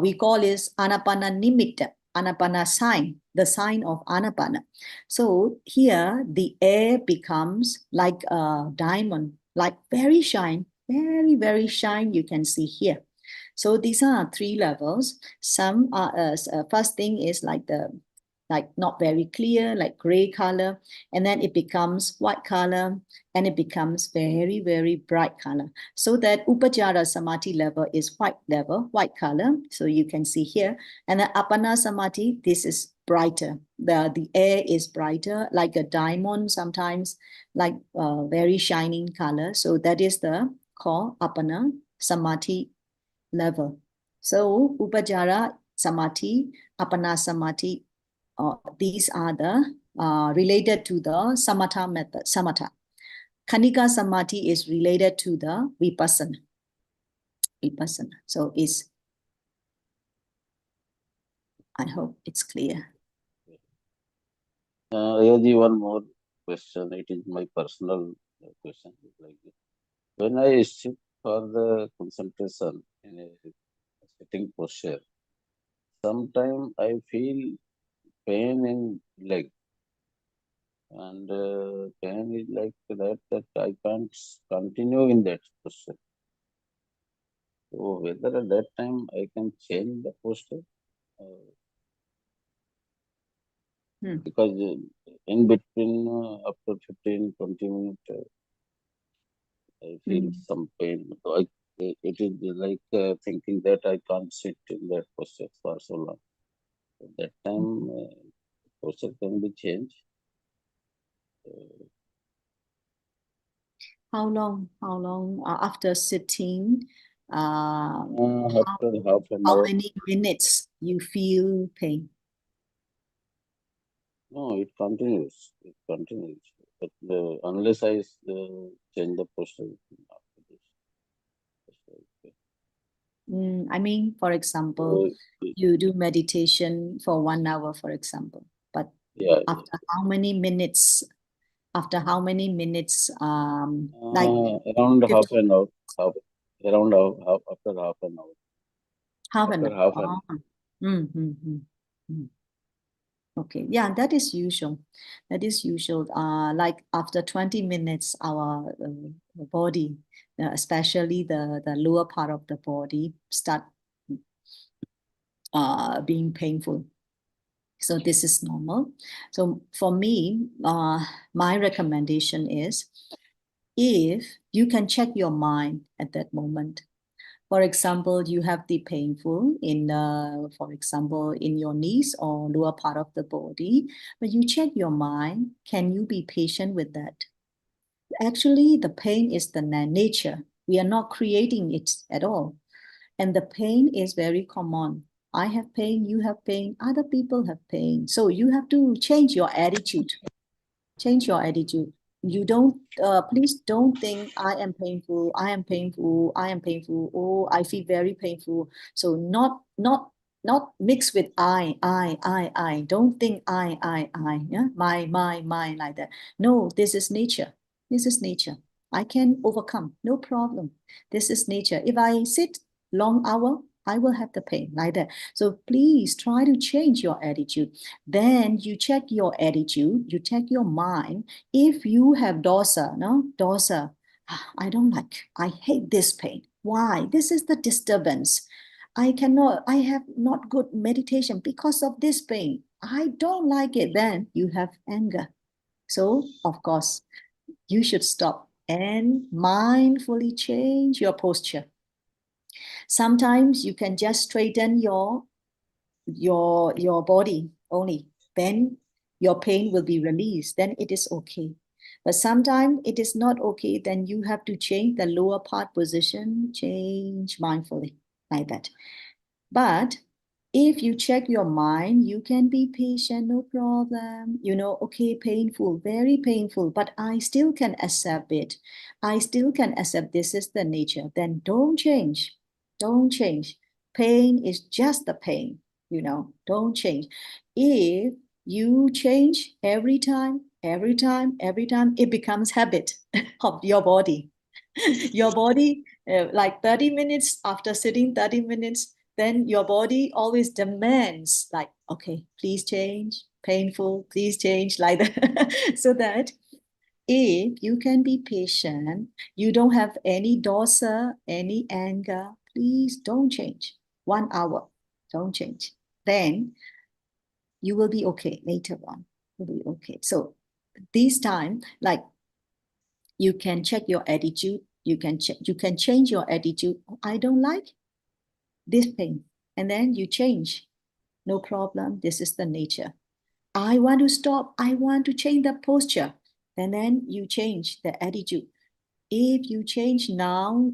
we call is Anapana Nimitta, Anapana sign, the sign of Anapana. So here the air becomes like a diamond, like very shine, very shine, you can see here. So these are 3 levels. Some are, first thing is like not very clear, like gray color, and then it becomes white color, and it becomes very bright color. So that Upajjhara Samadhi level is white color. So you can see here. And the Appana Samadhi, this is brighter. The air is brighter, like a diamond, sometimes like very shining color. So that is the called Appana Samadhi level. So Upajjhara Samadhi, Appana Samadhi, these are the related to the Samatha method, Samatha. Khanika Samadhi is related to the Vipassanā. So I hope it's clear. Ayya, one more question. It is my personal question. Like when I sit for the concentration in a sitting posture, sometimes I feel pain in leg, and pain is like that I can't continue in that posture. So whether at that time I can change the posture, because in between after 15-20 minutes I feel some pain. So it is like thinking that I can't sit in that posture for so long. At that time posture can be changed. How long after sitting, After half an how hour. many minutes you feel pain? No, it continues. But unless I change the posture after this. I mean, for example, you do meditation for 1 hour, for example, but after how many minutes? After how many minutes? Like around half an hour. After half an hour. Half an After half an hour. Okay, yeah, that is usual. Like after 20 minutes, our body, especially the lower part of the body, start being painful. So this is normal. So for me, my recommendation is, if you can check your mind at that moment. For example, you have the painful for example, in your knees or lower part of the body, but you check your mind, can you be patient with that? Actually, the pain is the nature. We are not creating it at all. And the pain is very common. I have pain, you have pain, other people have pain. So you have to change your attitude. Change your attitude. You don't, please don't think I am painful, oh, I feel very painful. So not mixed with I. Don't think I, yeah, my, like that. No, this is nature. I can overcome, no problem. This is nature. If I sit long hour, I will have the pain like that. So please try to change your attitude. Then you check your attitude, you check your mind. If you have dosa, I don't like, I hate this pain. Why? This is the disturbance. I have not good meditation because of this pain. I don't like it. Then you have anger. So of course, you should stop and mindfully change your posture. Sometimes you can just straighten your your body only, then your pain will be released, then it is okay. But sometimes it is not okay, then you have to change the lower part position, change mindfully, like that. But if you check your mind, you can be patient, no problem. Okay, painful, very painful, but I still can accept it. I still can accept this is the nature. Then don't change. Don't change. Pain is just the pain, don't change. If you change every time, it becomes habit of your body. Your body, like 30 minutes after sitting 30 minutes, then your body always demands like, okay, please change, painful, please change, like that. So that if you can be patient, you don't have any dosa, any anger, please don't change. 1 hour, don't change. Then you will be okay later on. You'll be okay. So this time, like, you can check your attitude. You can change your attitude. I don't like this pain. And then you change. No problem. This is the nature. I want to stop. I want to change the posture. And then you change the attitude. If you change now,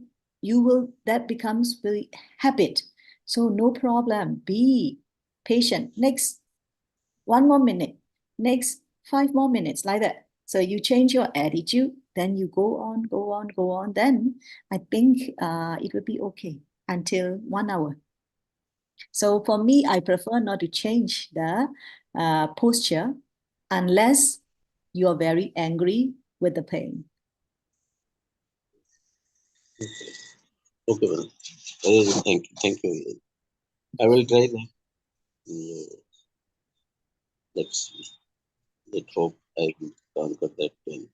that becomes really habit. So no problem. Be patient. Next 1 more minute. Next 5 more minutes, like that. So you change your attitude, then you go on. Then I think it will be okay until 1 hour. So for me, I prefer not to change the posture unless you are very angry with the pain. Okay, well, thank you. I will try that. Let's hope I can conquer that pain.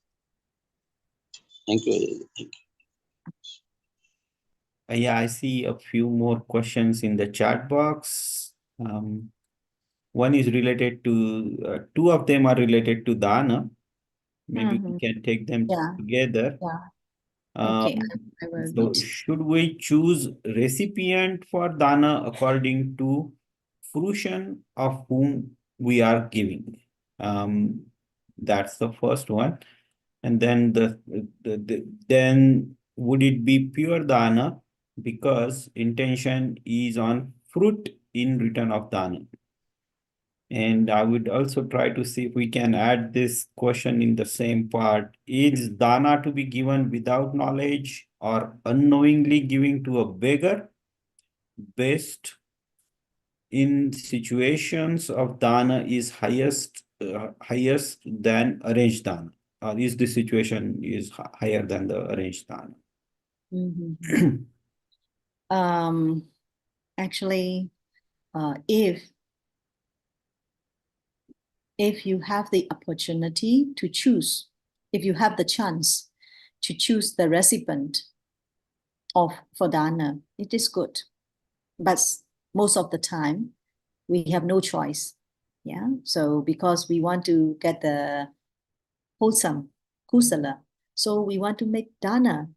Thank you. Yeah, I see a few more questions in the chat box. One is related to, 2 of them are related to dana. Maybe we can take them together. Okay, I will So should we choose recipient for dana according to fruition of whom we are giving? That's the first one. And then then would it be pure dana because intention is on fruit in return of dana? And I would also try to see if we can add this question in the same part. Is dana to be given without knowledge or unknowingly giving to a beggar based in situations of dana is highest than arranged dana? Or is the situation is higher than the arranged dana? Actually, if you have the opportunity to choose, if you have the chance to choose the recipient for dana, it is good. But most of the time, we have no choice. Yeah. So because we want to get the wholesome, kusala, so we want to make dana.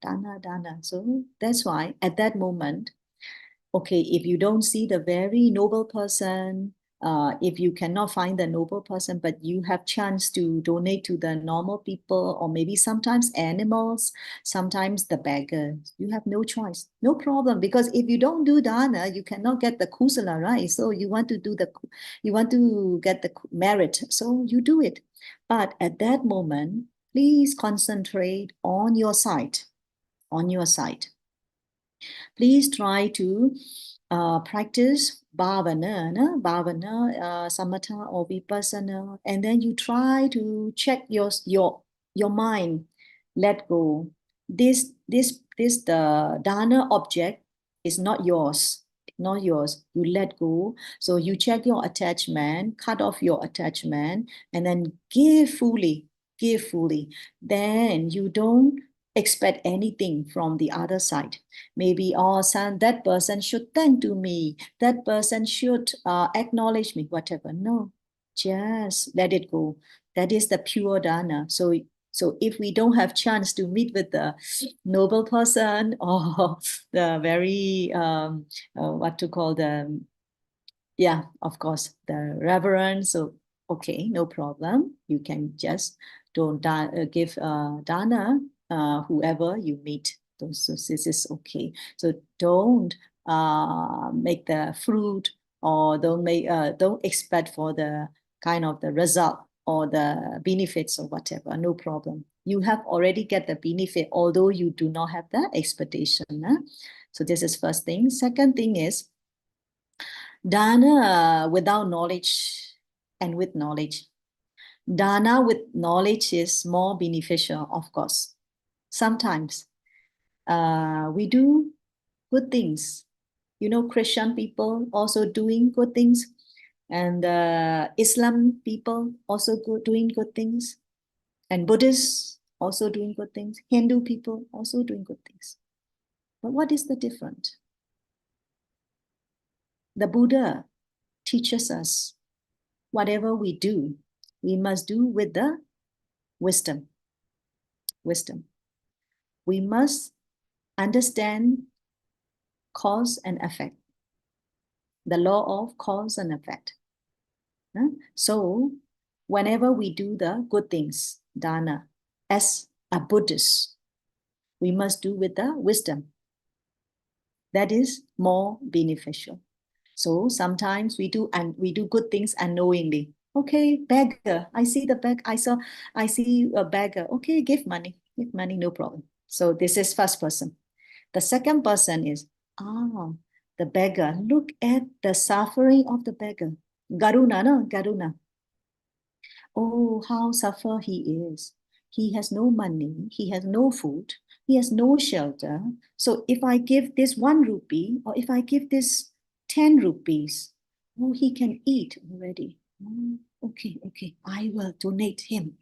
So that's why at that moment, okay, if you don't see the very noble person, if you cannot find the noble person, but you have chance to donate to the normal people, or maybe sometimes animals, sometimes the beggars, you have no choice, no problem. Because if you don't do dana, you cannot get the kusala, right? So you want to get the merit, so you do it. But at that moment, please concentrate on your side, Please try to practice bhavana, samatha or vipassana, and then you try to check your mind. Let go. The dana object is not yours. You let go. So you check your attachment, cut off your attachment, and then give fully. Then you don't expect anything from the other side. Maybe, that person should thank to me, that person should acknowledge me, whatever. No, just let it go. That is the pure dana. So if we don't have chance to meet with the noble person or the very what to call the Yeah, of course, the reverence. So, okay, no problem. You can just don't give dana whoever you meet. So this is okay. So don't make the fruit, or don't expect for the kind of the result or the benefits or whatever. No problem. You have already get the benefit, although you do not have the expectation. So this is first thing. Second thing is, dana without knowledge and with knowledge. Dana with knowledge is more beneficial, of course. Sometimes we do good things. You know, Christian people also doing good things, and Islam people also doing good things, and Buddhists also doing good things, Hindu people also doing good things. But what is the difference? The Buddha teaches us whatever we do, we must do with the wisdom. Wisdom. We must understand cause and effect, the law of cause and effect. So whenever we do the good things, dana, as a Buddhist, we must do with the wisdom. That is more beneficial. So sometimes we do good things unknowingly. Okay, beggar. I see a beggar. Okay, give money, no problem. So this is first person. The second person is, the beggar. Look at the suffering of the beggar. Garuna, no? Garuna. Oh, how suffer he is. He has no money, he has no food, he has no shelter. So if I give this 1 rupee, or if I give this 10 rupees, oh, he can eat already. Oh, okay, I will donate him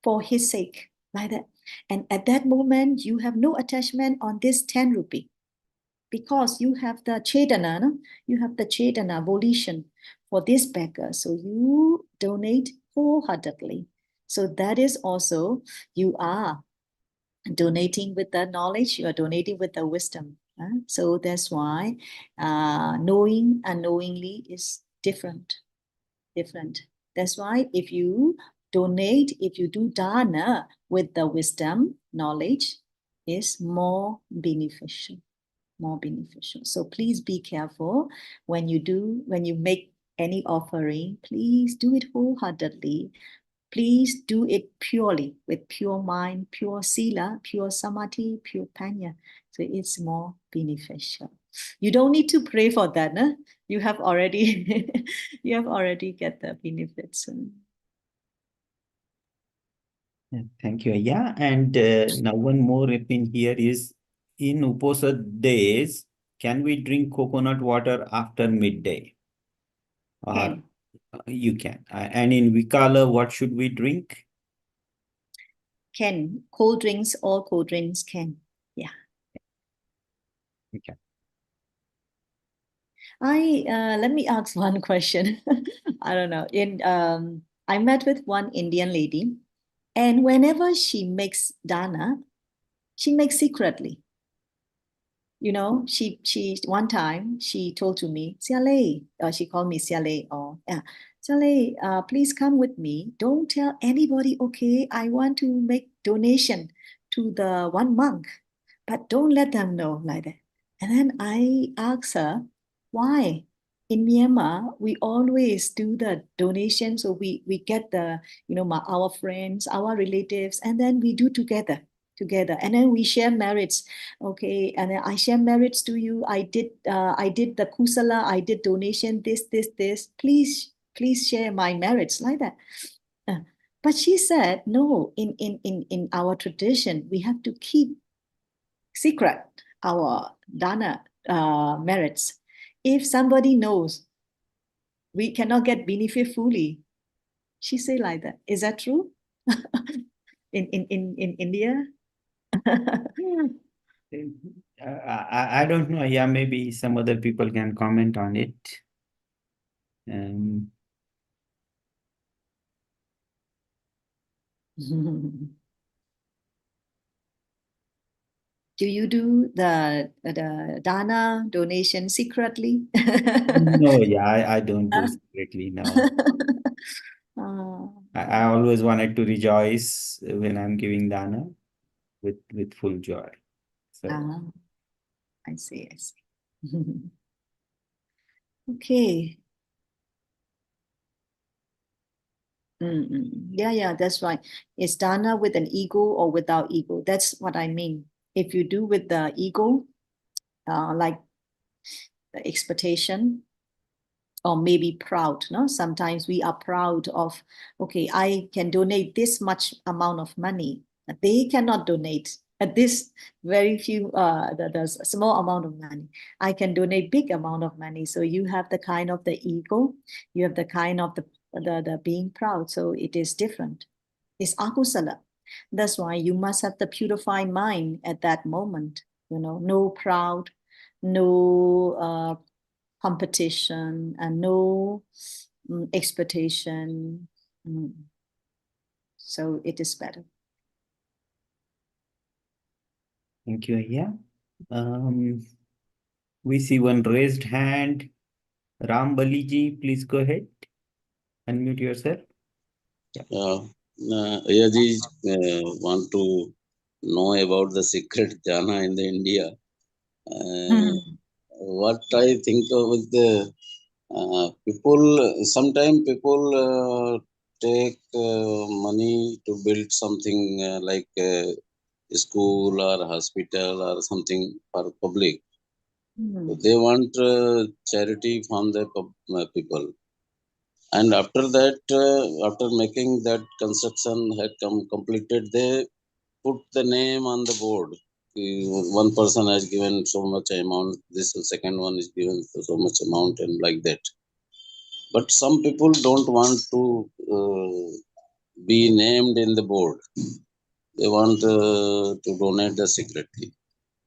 for his sake, like that. And at that moment, you have no attachment on this 10 rupee, because you have the chetana, no? You have the chetana, volition for this beggar. So you donate wholeheartedly. So that is also, you are donating with the knowledge, you are donating with the wisdom. So that's why knowing unknowingly is different. That's why if you donate, if you do dana with the wisdom, knowledge, is more beneficial. So please be careful when you make any offering. Please do it wholeheartedly. Please do it purely, with pure mind, pure sila, pure samadhi, pure panya. So it's more beneficial. You don't need to pray for that, no? You have already get the benefits. Thank you, Ayya. And now one more in here is, in Uposatha days, can we drink coconut water after midday? Or you can. And in Vikala, what should we drink? Can. Cold drinks, all cold drinks can. Yeah. Okay. Let me ask one question. I don't know. I met with one Indian lady, and whenever she makes dana, she makes secretly. You know, she one time she told to me, Siale, she called me Siale, or yeah, Siale, please come with me. Don't tell anybody, okay? I want to make donation to the one monk, but don't let them know, like that. And then I asked her, why? In Myanmar, we always do the donation. So we get the, our friends, our relatives, and then we do together. And then we share merits. Okay, and then I share merits to you. I did the kusala, I did donation, this. Please share my merits, like that. But she said, no, in our tradition, we have to keep secret our dana merits. If somebody knows, we cannot get benefit fully. She say like that. Is that true? in India? I don't know. Yeah, maybe some other people can comment on it. Do you do the dana donation secretly? No, yeah, I don't do secretly, no. Ah, I always wanted to rejoice when I'm giving dana with full joy. So ah, I see, I see. Okay. Yeah, that's right. It's dana with an ego or without ego. That's what I mean. If you do with the ego, like the expectation, or maybe proud, no? Sometimes we are proud of, okay, I can donate this much amount of money. They cannot donate at this very few, the small amount of money. I can donate big amount of money. So you have the kind of the ego, you have the kind of the being proud. So it is different. It's akusala. That's why you must have the purified mind at that moment. No proud, no competition, and no expectation. So it is better. thank you, Ayya. We see one raised hand. Ram Baliji, please go ahead. Unmute yourself. Ayyaji want to know about the secret jhana in the India. What I think of the people, sometimes people take money to build something like a school or hospital or something for public. They want charity from the people. And after that, after making that construction had completed, they put the name on the board. One person has given so much amount, this second one is given so much amount, and like that. But some people don't want to be named in the board. They want to donate the secretly.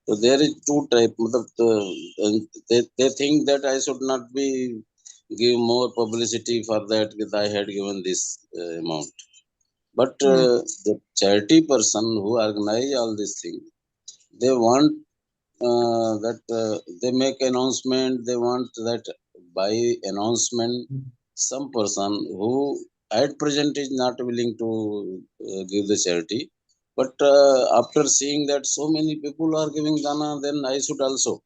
So there is two type. They think that I should not be give more publicity for that I had given this amount. But the charity person who organize all these things, they want that they make announcement. They want that by announcement, some person who at present is not willing to give the charity, but after seeing that so many people are giving dana, then I should also.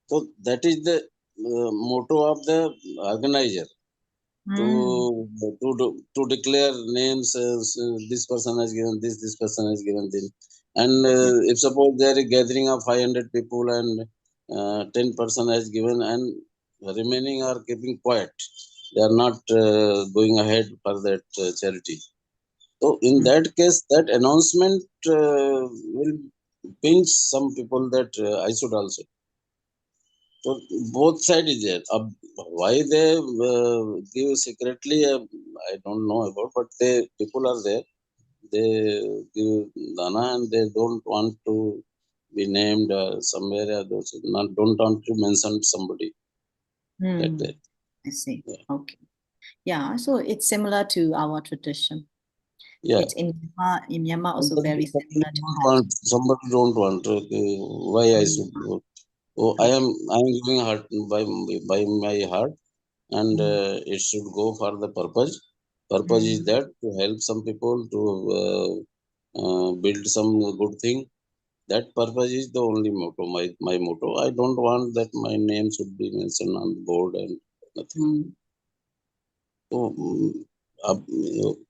So that is the motto of the organizer. To declare names, this person has given this person has given this, and if suppose there is a gathering of 500 people and 10% has given and remaining are keeping quiet, they are not going ahead for that charity. So in that case, that announcement will pinch some people that I should also. So both sides is there. Why they give secretly, I don't know about, but people are there. They give dana and they don't want to be named somewhere. Don't want to mention somebody like that. I see. Yeah. Okay. Yeah, so it's similar to our tradition. Yeah. It's in Myanmar also very similar to that. Somebody don't want. Why I should? Oh, I am giving heart by my heart, and it should go for the purpose. Purpose is that to help some people to build some good thing. That purpose is the only motto. My motto. I don't want that my name should be mentioned on the board and nothing. So,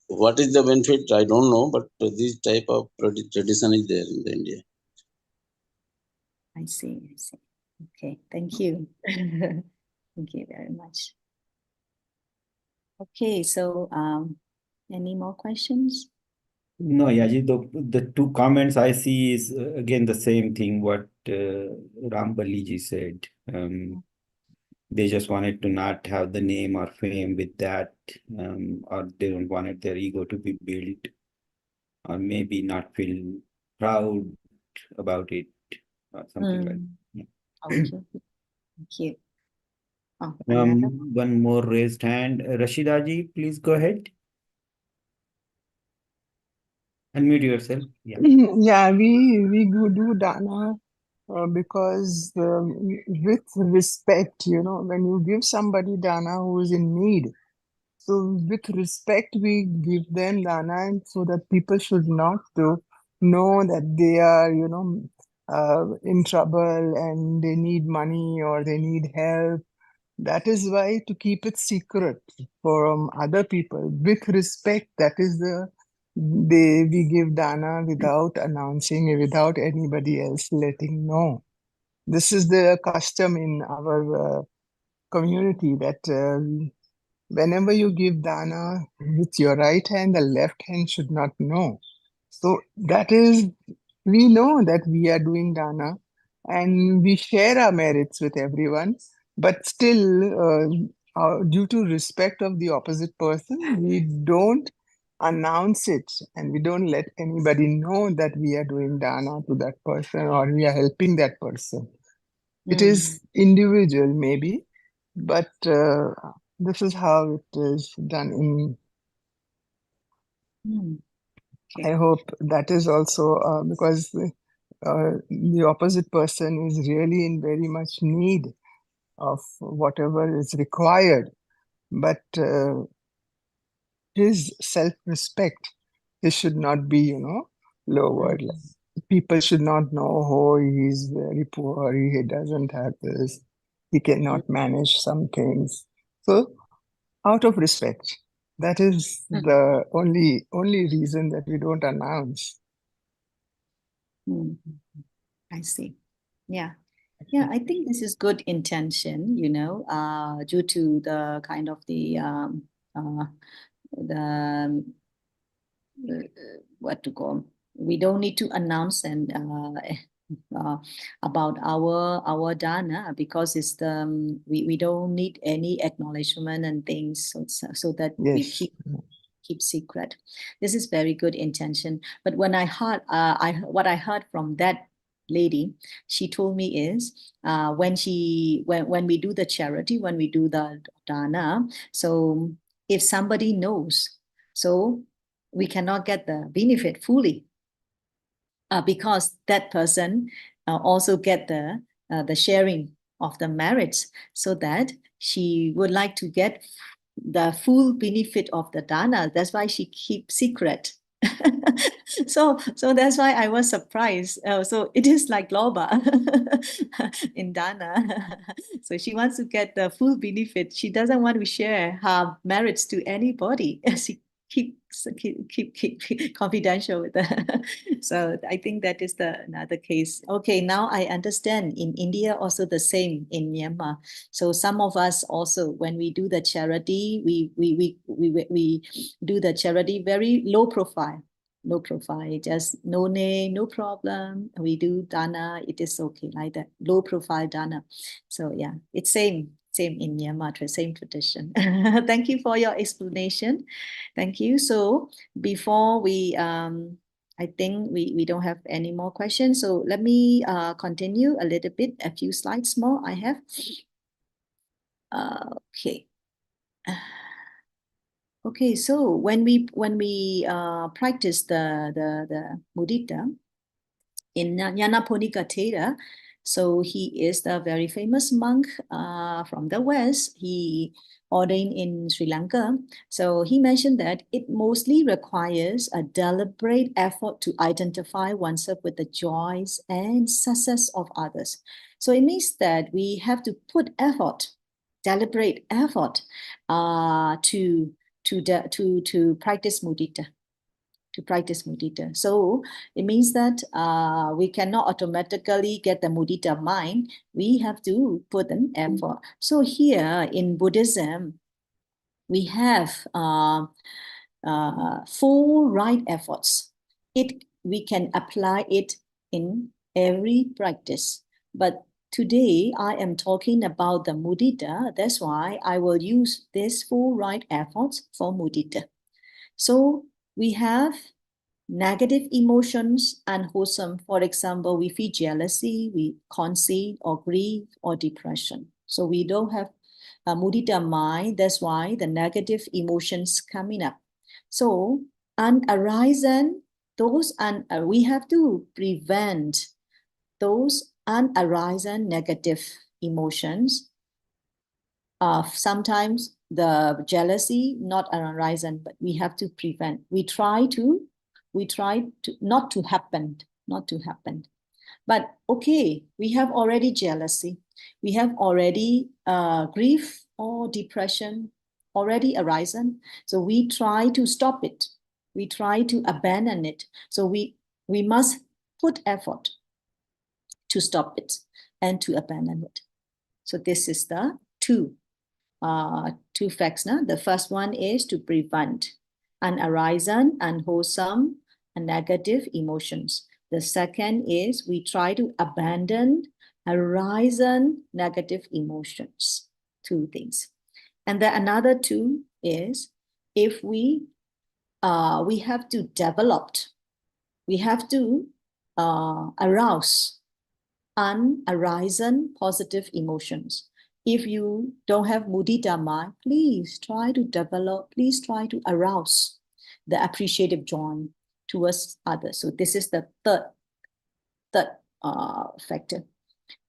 what is the benefit? I don't know, but this type of tradition is there in the India. I see. Okay, thank you. Thank you very much. Okay, so any more questions? no, Yaji, the two comments I see is again the same thing what Ram Baliji said. They just wanted to not have the name or fame with that, or they don't wanted their ego to be built, or maybe not feel proud about it, or something like that. Okay, thank you. Oh, another? One more raised hand. Rashidaji, please go ahead. Unmute yourself. Yeah. Yeah, we do dana because with respect, when you give somebody dana who is in need, so with respect we give them dana, and so that people should not know that they are, in trouble and they need money or they need help. That is why, to keep it secret from other people, with respect, that is we give dana without announcing, without anybody else letting know. This is the custom in our community, that whenever you give dana with your right hand, the left hand should not know. So that is, we know that we are doing dana and we share our merits with everyone, but still, due to respect of the opposite person, we don't announce it and we don't let anybody know that we are doing dana to that person or we are helping that person. It is individual, maybe, but this is how it is done in. Okay. I hope that is also because the opposite person is really in very much need of whatever is required, but his self-respect, he should not be, lowered. Like, people should not know, oh, he's very poor, he doesn't have this, he cannot manage some things. So, out of respect, that is the only reason that we don't announce. I see. Yeah. Yeah, I think this is good intention, due to the kind of the what to call. We don't need to announce and about our dana, because it's we don't need any acknowledgement and things, so that we Yes. keep secret. This is very good intention. But when I heard what I heard from that lady, she told me is when we do the charity, when we do the dana, so if somebody knows, so we cannot get the benefit fully, because that person also get the sharing of the merits, so that she would like to get the full benefit of the dana. That's why she keeps secret. So that's why I was surprised. So it is like loba in dana. So she wants to get the full benefit. She doesn't want to share her merits to anybody. She keep confidential with her. So I think that is another case. Okay, now I understand. In India also the same, in Myanmar. So some of us also, when we do the charity, we do the charity very low profile, just no name, no problem. We do dana, it is okay, like that, low profile dana. So yeah, it's same in Myanmar, same tradition. Thank you for your explanation. Thank you. So before we I think we don't have any more questions. So let me continue a little bit, a few slides more I have. Okay. Okay, so when we practice the mudita in Nyanaponika Thera, so he is the very famous monk from the West. He ordained in Sri Lanka. So he mentioned that it mostly requires a deliberate effort to identify oneself with the joys and success of others. So it means that we have to put effort, deliberate effort, to practice mudita. So it means that we cannot automatically get the mudita mind. We have to put an effort. So here in Buddhism, we have 4 right efforts. We can apply it in every practice. But today I am talking about the mudita. That's why I will use these 4 right efforts for mudita. So we have negative emotions, unwholesome. For example, we feel jealousy, we conceit or grief or depression. So we don't have a mudita mind. That's why the negative emotions coming up. So unarisen we have to prevent those unarisen negative emotions. Sometimes the jealousy not arisen, but we have to prevent. We try to not to happen. But okay, we have already jealousy. We have already grief or depression already arisen. So we try to stop it. We try to abandon it. So we must put effort to stop it and to abandon it. So this is the two facts. No? The first one is to prevent unarisen, unwholesome, and negative emotions. The second is we try to abandon arisen negative emotions. Two things. And then another two is if we have to develop, we have to arouse unarisen positive emotions. If you don't have mudita mind, please try to develop, please try to arouse the appreciative joy towards others. So this is the third factor.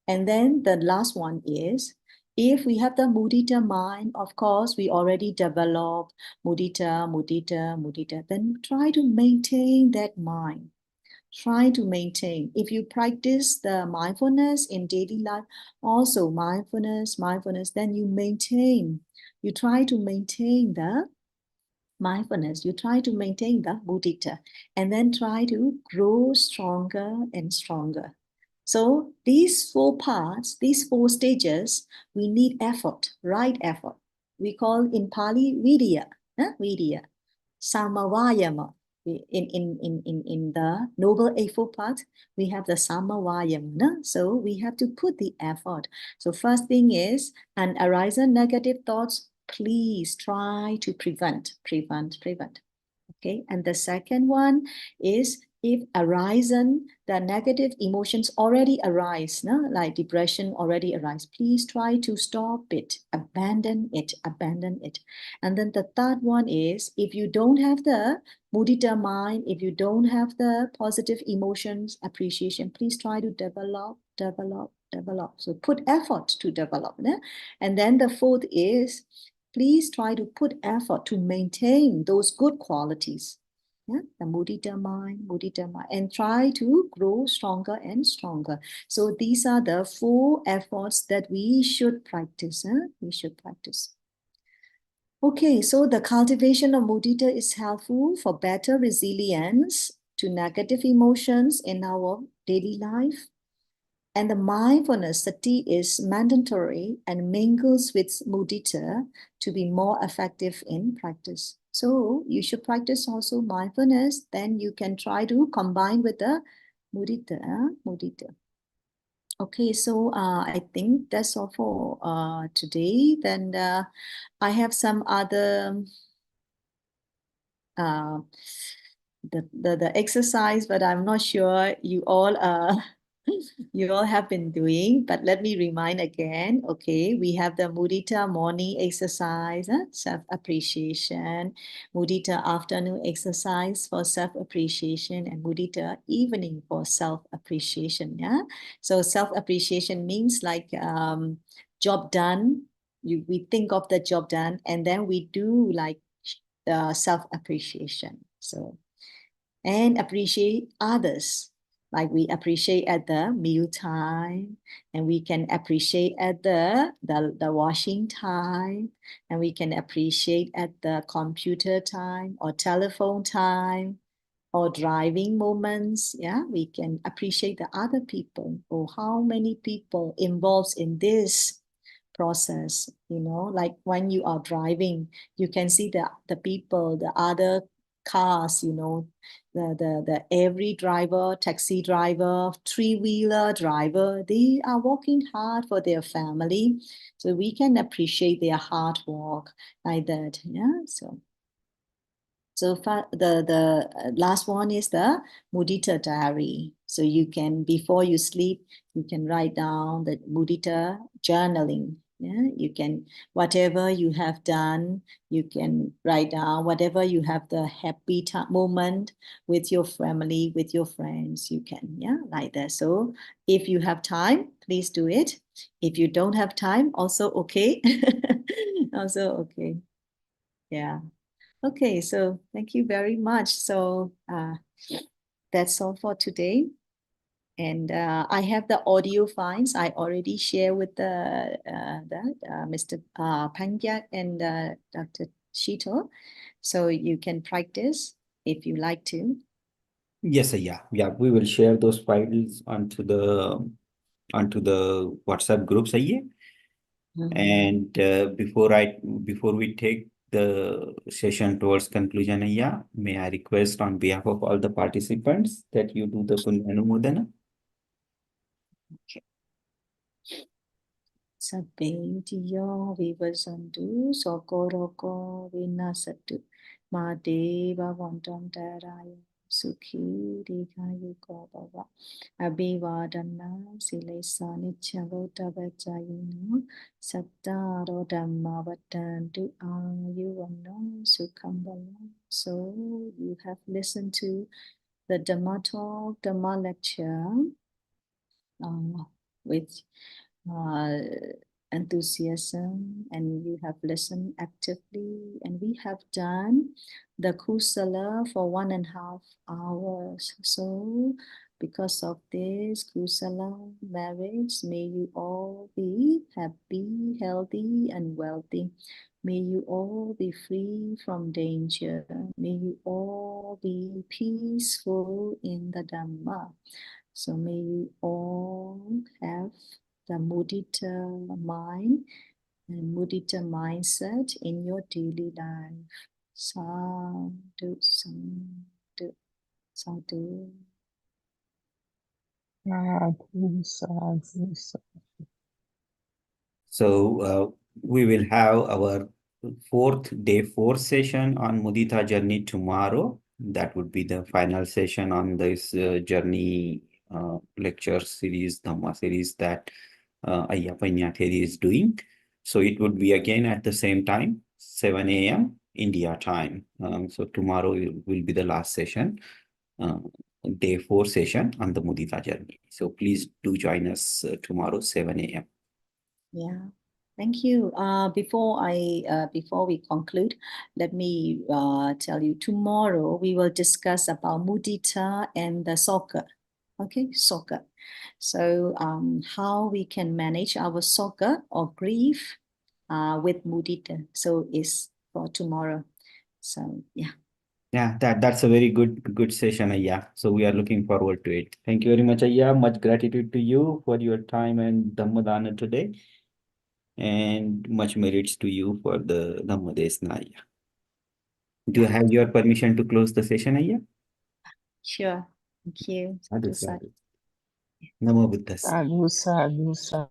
And then the last one is, if we have the mudita mind, of course, we already developed mudita, then try to maintain that mind. Try to maintain. If you practice the mindfulness in daily life, also mindfulness, then you try to maintain the mindfulness, you try to maintain the mudita, and then try to grow stronger and stronger. So these four parts, these four stages, we need effort, right effort. We call in Pali vidya, samavayama. In the Noble Eightfold Path, we have the samavayama. So we have to put the effort. So first thing is, an arisen negative thoughts, please try to prevent. Okay, and the second one is, if arisen, the negative emotions already arise, no? Like depression already arise, please try to stop it, abandon it. And then the third one is, if you don't have the mudita mind, if you don't have the positive emotions, appreciation, please try to develop. So put effort to develop. No? And then the fourth is, please try to put effort to maintain those good qualities. Yeah? The mudita mind, and try to grow stronger and stronger. So these are the four efforts that we should practice. We should practice. Okay, so the cultivation of mudita is helpful for better resilience to negative emotions in our daily life. And the mindfulness, sati, is mandatory and mingles with mudita to be more effective in practice. So you should practice also mindfulness, then you can try to combine with the mudita. Okay, so I think that's all for today. Then I have some other the exercise, but I'm not sure you all have been doing, but let me remind again. Okay, we have the mudita morning exercise, self-appreciation, mudita afternoon exercise for self-appreciation, and mudita evening for self-appreciation. Yeah, so self-appreciation means like job done. We think of the job done, and then we do like self-appreciation. So, and appreciate others. Like we appreciate at the meal time, and we can appreciate at the washing time, and we can appreciate at the computer time or telephone time or driving moments. Yeah, we can appreciate the other people, or how many people involved in this process. You know, like when you are driving, you can see the people, the other cars, you know, the every driver, taxi driver, three-wheeler driver, they are working hard for their family. So we can appreciate their hard work like that. Yeah. So the last one is the mudita diary. So you can, before you sleep, you can write down the mudita journaling. Yeah, you can, whatever you have done, you can write down whatever you have the happy moment with your family, with your friends, you can, yeah, like that. So if you have time, please do it. If you don't have time, also okay. Also okay. Yeah. Okay, so thank you very much. So that's all for today. And I have the audio files I already share with Mr. Panyac and Dr. Shito. So you can practice if you like to. Yes, yeah. We will share those files onto the WhatsApp groups, Ayya. And before we take the session towards conclusion, Ayya, may I request on behalf of all the participants that you do the Punyanumodana? Okay. Sabbeyo vivasantu sokoroko vinasatu madeva vantantaraya sukhi dikayuko bhava abhivadana silesa nichavotavachayino sattaro dhamma vatantu ayuvano sukhambala. So you have listened to the Dhamma talk, Dhamma lecture with enthusiasm, and you have listened actively, and we have done the kusala for 1.5 hours. So because of this kusala marriage, may you all be happy, healthy, and wealthy. May you all be free from danger. May you all be peaceful in the Dhamma. So may you all have the mudita mind and mudita mindset in your daily life. Sadhu, sadhu, sadhu. Sadhu, sadhu, sadhu. So we will have our day 4 session on Mudita journey tomorrow. That would be the final session on this journey lecture series, Dhamma series that Ayya Pannatheri is doing. So it would be again at the same time, 7 a.m. India time. So tomorrow will be the last session, day 4 session on the Mudita journey. So please do join us tomorrow, 7 a.m. Yeah, thank you. Before we conclude, let me tell you, tomorrow we will discuss about mudita and the Soka. Okay, Soka. So how we can manage our Soka or grief with mudita. So it's for tomorrow. So yeah. Yeah, that's a very good session, Ayya. So we are looking forward to it. Thank you very much, Ayya. Much gratitude to you for your time and Dhammadana today. And much merits to you for the Dhammadesna, Ayya. Do you have your permission to close the session, Ayya? Sure. Thank you. Sadhu, Sadhu. sadhu. Namo Buddhassa. Sadhu, sadhu, sadhu.